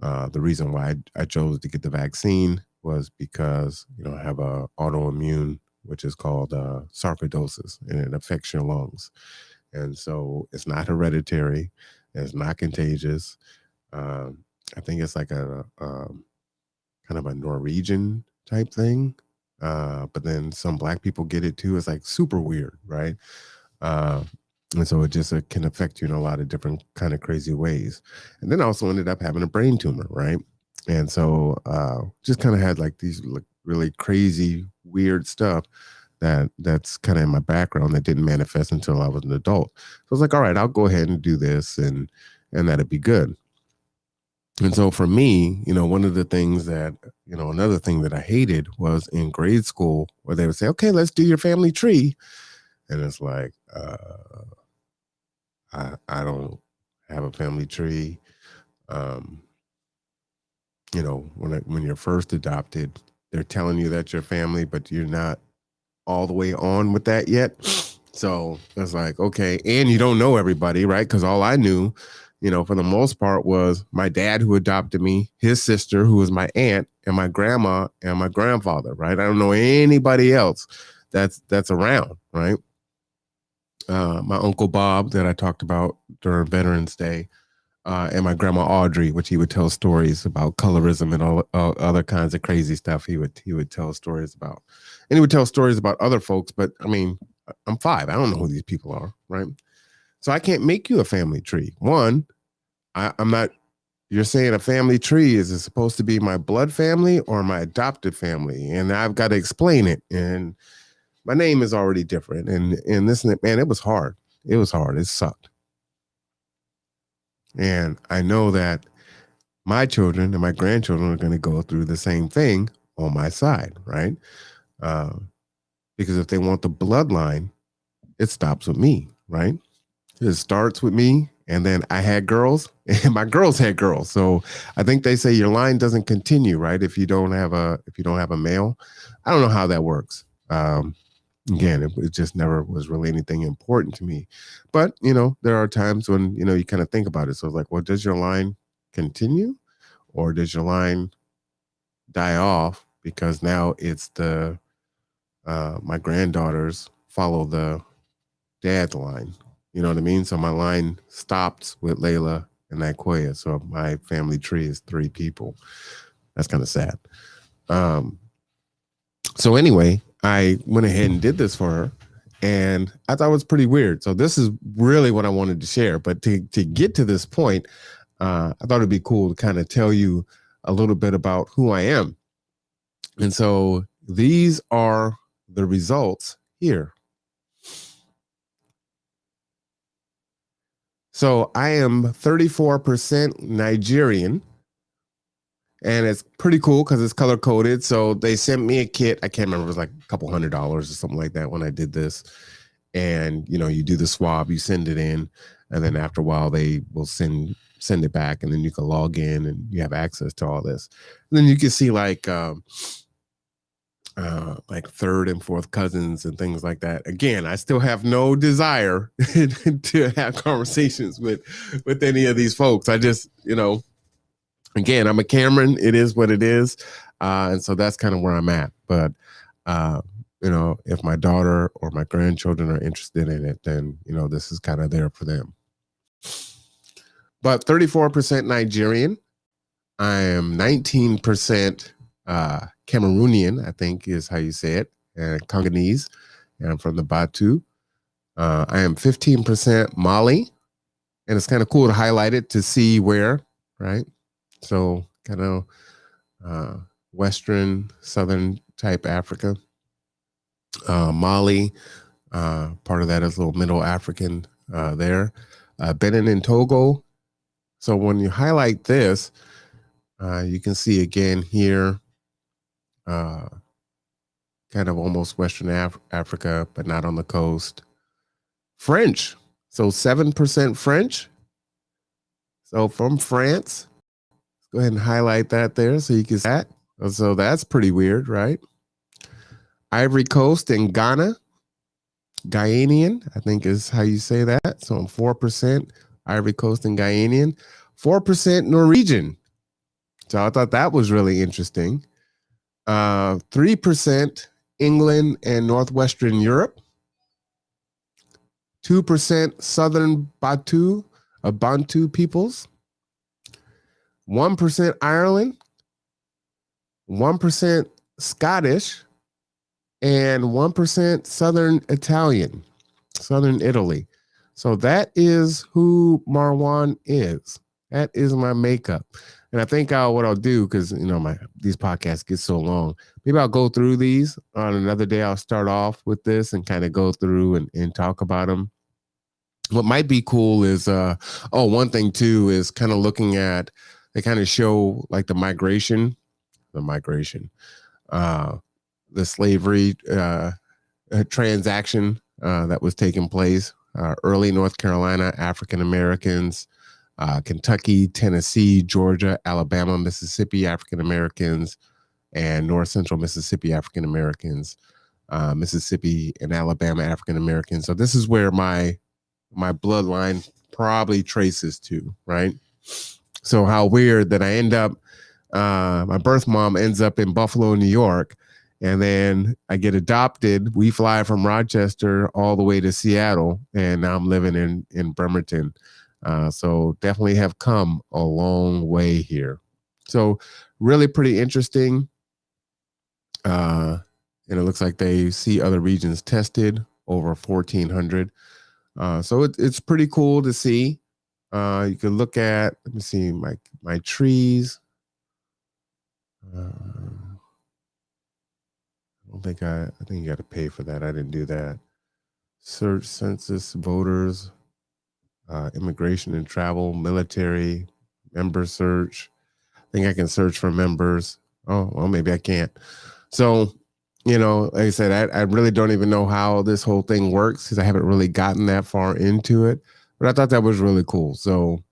[SPEAKER 1] the reason why I chose to get the vaccine was because, I have a autoimmune, which is called sarcoidosis, and it affects your lungs. And so it's not hereditary. It's not contagious. I think it's like a kind of a Norwegian type thing. But then some black people get it too. It's like super weird, right? And so it just can affect you in a lot of different kind of crazy ways. And then I also ended up having a brain tumor, right? And so just kind of had like these like really crazy, weird stuff that's kind of in my background that didn't manifest until I was an adult. So I was like, all right, I'll go ahead and do this, and that'd be good. And so for me, one of the things that, another thing that I hated was in grade school where they would say, okay, let's do your family tree. And it's like, I don't have a family tree. When you're first adopted, they're telling you that you're family, but you're not all the way on with that yet. So it's like, okay. And you don't know everybody, right? Because all I knew, for the most part was my dad who adopted me, his sister who was my aunt, and my grandma and my grandfather, right? I don't know anybody else that's around, right? My Uncle Bob that I talked about during Veterans Day, and my grandma Audrey, which he would tell stories about colorism and all other kinds of crazy stuff. He would tell stories about, and he would tell stories about other folks. But I mean, I'm 5. I don't know who these people are, right? So I can't make you a family tree. One, I'm not. You're saying a family tree, is it supposed to be my blood family or my adopted family? And I've got to explain it. And my name is already different. And this, man, it was hard. It was hard. It sucked. And I know that my children and my grandchildren are going to go through the same thing on my side, right? Because if they want the bloodline, it stops with me, right? It starts with me, and then I had girls, and my girls had girls. So I think they say your line doesn't continue, right? If you don't have a male. I don't know how that works. Again, it just never was really anything important to me. But, there are times when, you kind of think about it. So it's like, well, does your line continue, or does your line die off because now it's my granddaughters follow the dad's line? You know what I mean? So my line stops with Layla and Nakoya. So my family tree is 3 people. That's kind of sad. So anyway, I went ahead and did this for her, and I thought it was pretty weird. So this is really what I wanted to share. But to get to this point, I thought it'd be cool to kind of tell you a little bit about who I am. And so these are the results here. So I am 34% Nigerian, and it's pretty cool because it's color coded. So they sent me a kit. I can't remember, it was like a couple $100 or something like that when I did this. And you do the swab, you send it in, and then after a while they will send it back, and then you can log in and you have access to all this. And then you can see like third and fourth cousins and things like that. Again, I still have no desire to have conversations with any of these folks. I just, again, I'm a Cameron. It is what it is. And so that's kind of where I'm at. But, if my daughter or my grandchildren are interested in it, then, this is kind of there for them. But 34% Nigerian. I am 19% Cameroonian, I think is how you say it, and Congolese, and I'm from the Batu. I am 15% Mali, and it's kind of cool to highlight it to see where, right? So kind of Western, Southern type Africa. Mali, part of that is a little Middle African there. Benin and Togo. So when you highlight this, you can see again here, kind of almost Western Africa, but not on the coast. French. So 7% French. So from France. Let's go ahead and highlight that there so you can see that. So that's pretty weird, right? Ivory Coast and Ghana. Guyanian, I think is how you say that. So I'm 4% Ivory Coast and Guyanian. 4% Norwegian. So I thought that was really interesting. 3% England and Northwestern Europe. 2% Southern Bantu peoples. 1% Ireland. 1% Scottish. and 1% Southern Italian, Southern Italy. So that is who Marwan is. That is my makeup. And I think what I'll do, because these podcasts get so long, maybe I'll go through these on another day. I'll start off with this and kind of go through and talk about them. What might be cool is one thing too is kind of looking at, they kind of show like the migration, uh the slavery transaction that was taking place. Early North Carolina African Americans, Kentucky, Tennessee, Georgia, Alabama, Mississippi African Americans, and North Central Mississippi African Americans, Mississippi and Alabama African Americans. So this is where my bloodline probably traces to, right? So how weird that I end up, my birth mom ends up in Buffalo, New York, and then I get adopted. We fly from Rochester all the way to Seattle, and now I'm living in Bremerton. So definitely have come a long way here. So really pretty interesting. And it looks like they see other regions tested, over 1,400. So it's pretty cool to see. You can look at, let me see, my trees. I think you got to pay for that. I didn't do that. Search census, voters, immigration and travel, military, member search. I think I can search for members. Oh, well, maybe I can't. So, like I said, I really don't even know how this whole thing works because I haven't really gotten that far into it. But I thought that was really cool. So,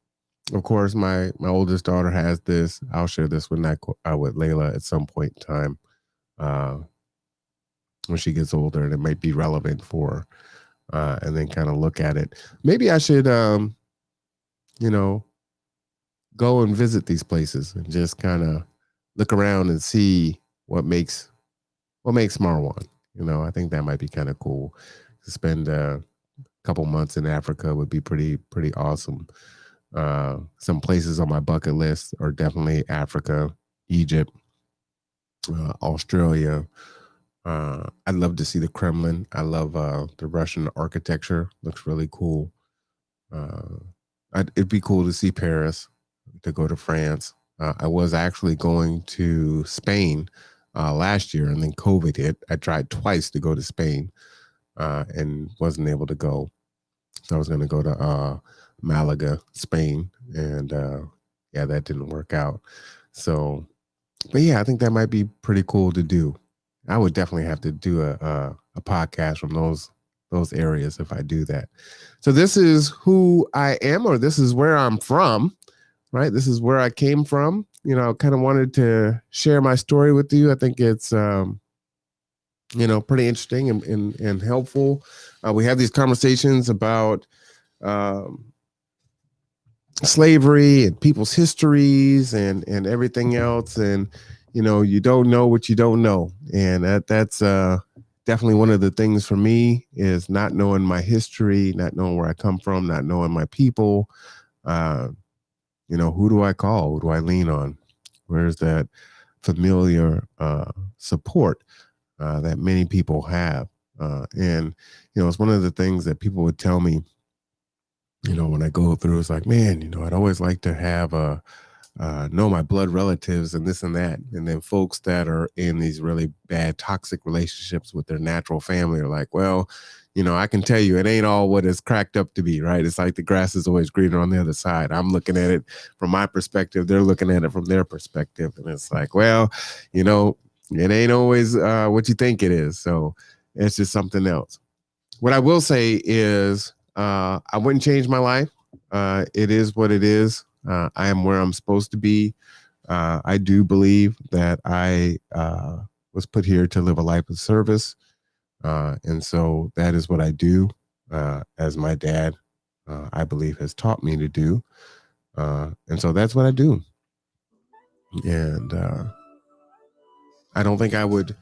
[SPEAKER 1] of course, my oldest daughter has this. I'll share this with Layla at some point in time when she gets older, and it might be relevant for her. And then kind of look at it. Maybe I should, go and visit these places and just kind of look around and see what makes Marwan. I think that might be kind of cool. To spend a couple months in Africa would be pretty awesome. Some places on my bucket list are definitely Africa, Egypt, Australia. I'd love to see the Kremlin. I love the Russian architecture. Looks really cool. It'd be cool to see Paris, to go to France. I was actually going to Spain last year, and then COVID hit. I tried twice to go to Spain and wasn't able to go. So I was going to go to Malaga, Spain, and that didn't work out. So, but yeah, I think that might be pretty cool to do. I would definitely have to do a podcast from those areas if I do that. So this is who I am, or this is where I'm from, right? This is where I came from. Kind of wanted to share my story with you. I think it's, pretty interesting and helpful. We have these conversations about slavery and people's histories and everything else. And, you don't know what you don't know. And that's definitely one of the things for me is not knowing my history, not knowing where I come from, not knowing my people. Who do I call? Who do I lean on? Where's that familiar support that many people have? And, it's one of the things that people would tell me, when I go through, it's like, man, I'd always like to have know my blood relatives and this and that. And then folks that are in these really bad toxic relationships with their natural family are like, well, I can tell you it ain't all what it's cracked up to be, right? It's like the grass is always greener on the other side. I'm looking at it from my perspective. They're looking at it from their perspective. And it's like, well, it ain't always what you think it is. So it's just something else. What I will say is I wouldn't change my life. It is what it is. I am where I'm supposed to be. I do believe that I was put here to live a life of service. And so that is what I do, as my dad, I believe, has taught me to do. And so that's what I do. And I don't think I would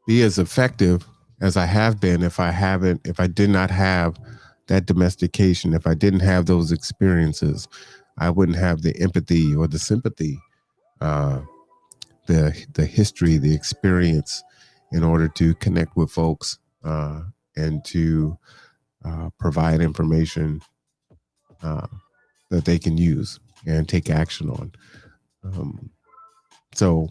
[SPEAKER 1] be as effective as I have been if I did not have that domestication, if I didn't have those experiences. I wouldn't have the empathy or the sympathy, the history, the experience, in order to connect with folks and to provide information that they can use and take action on. So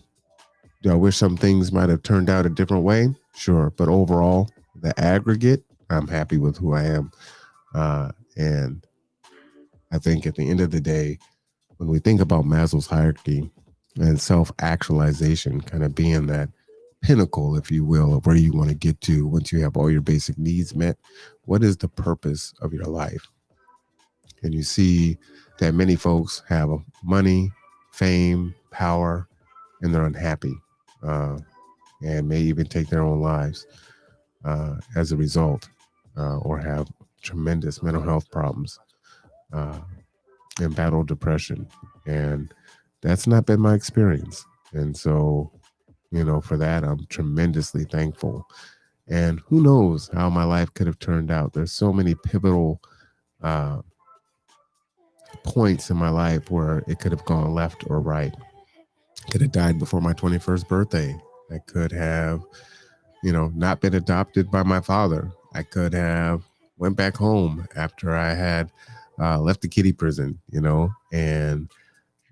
[SPEAKER 1] do I wish some things might have turned out a different way? Sure. But overall, the aggregate, I'm happy with who I am. And I think at the end of the day, when we think about Maslow's hierarchy and self-actualization kind of being that pinnacle, if you will, of where you want to get to once you have all your basic needs met, what is the purpose of your life? And you see that many folks have money, fame, power, and they're unhappy and may even take their own lives as a result or have tremendous mental health problems and battle depression. And that's not been my experience. And so, for that, I'm tremendously thankful. And who knows how my life could have turned out. There's so many pivotal points in my life where it could have gone left or right. I could have died before my 21st birthday. I could have, not been adopted by my father. I could have went back home after I had left the kiddie prison, and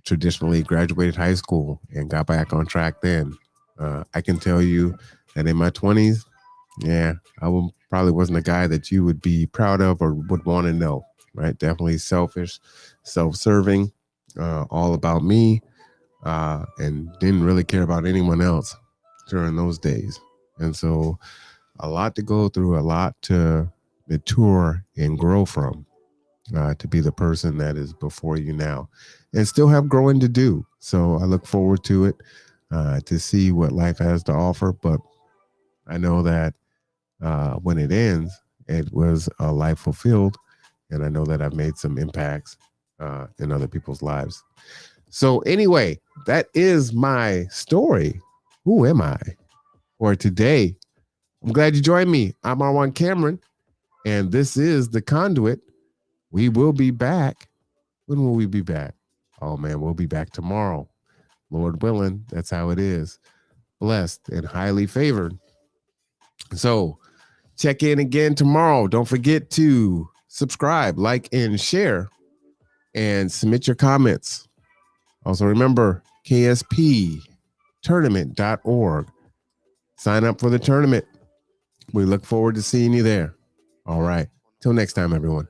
[SPEAKER 1] traditionally graduated high school and got back on track then. I can tell you that in my 20s, I probably wasn't a guy that you would be proud of or would want to know, right? Definitely selfish, self-serving, all about me, and didn't really care about anyone else during those days. And so a lot to go through, a lot to mature and grow from to be the person that is before you now, and still have growing to do. So I look forward to it, to see what life has to offer. But I know that when it ends, it was a life fulfilled. And I know that I've made some impacts in other people's lives. So anyway, that is my story. Who am I? For today, I'm glad you joined me. I'm R1 Cameron, and this is The Conduit. We will be back. When will we be back? Oh, man, we'll be back tomorrow. Lord willing, that's how it is. Blessed and highly favored. So check in again tomorrow. Don't forget to subscribe, like, and share, and submit your comments. Also, remember, ksptournament.org. Sign up for the tournament. We look forward to seeing you there. All right. Till next time, everyone.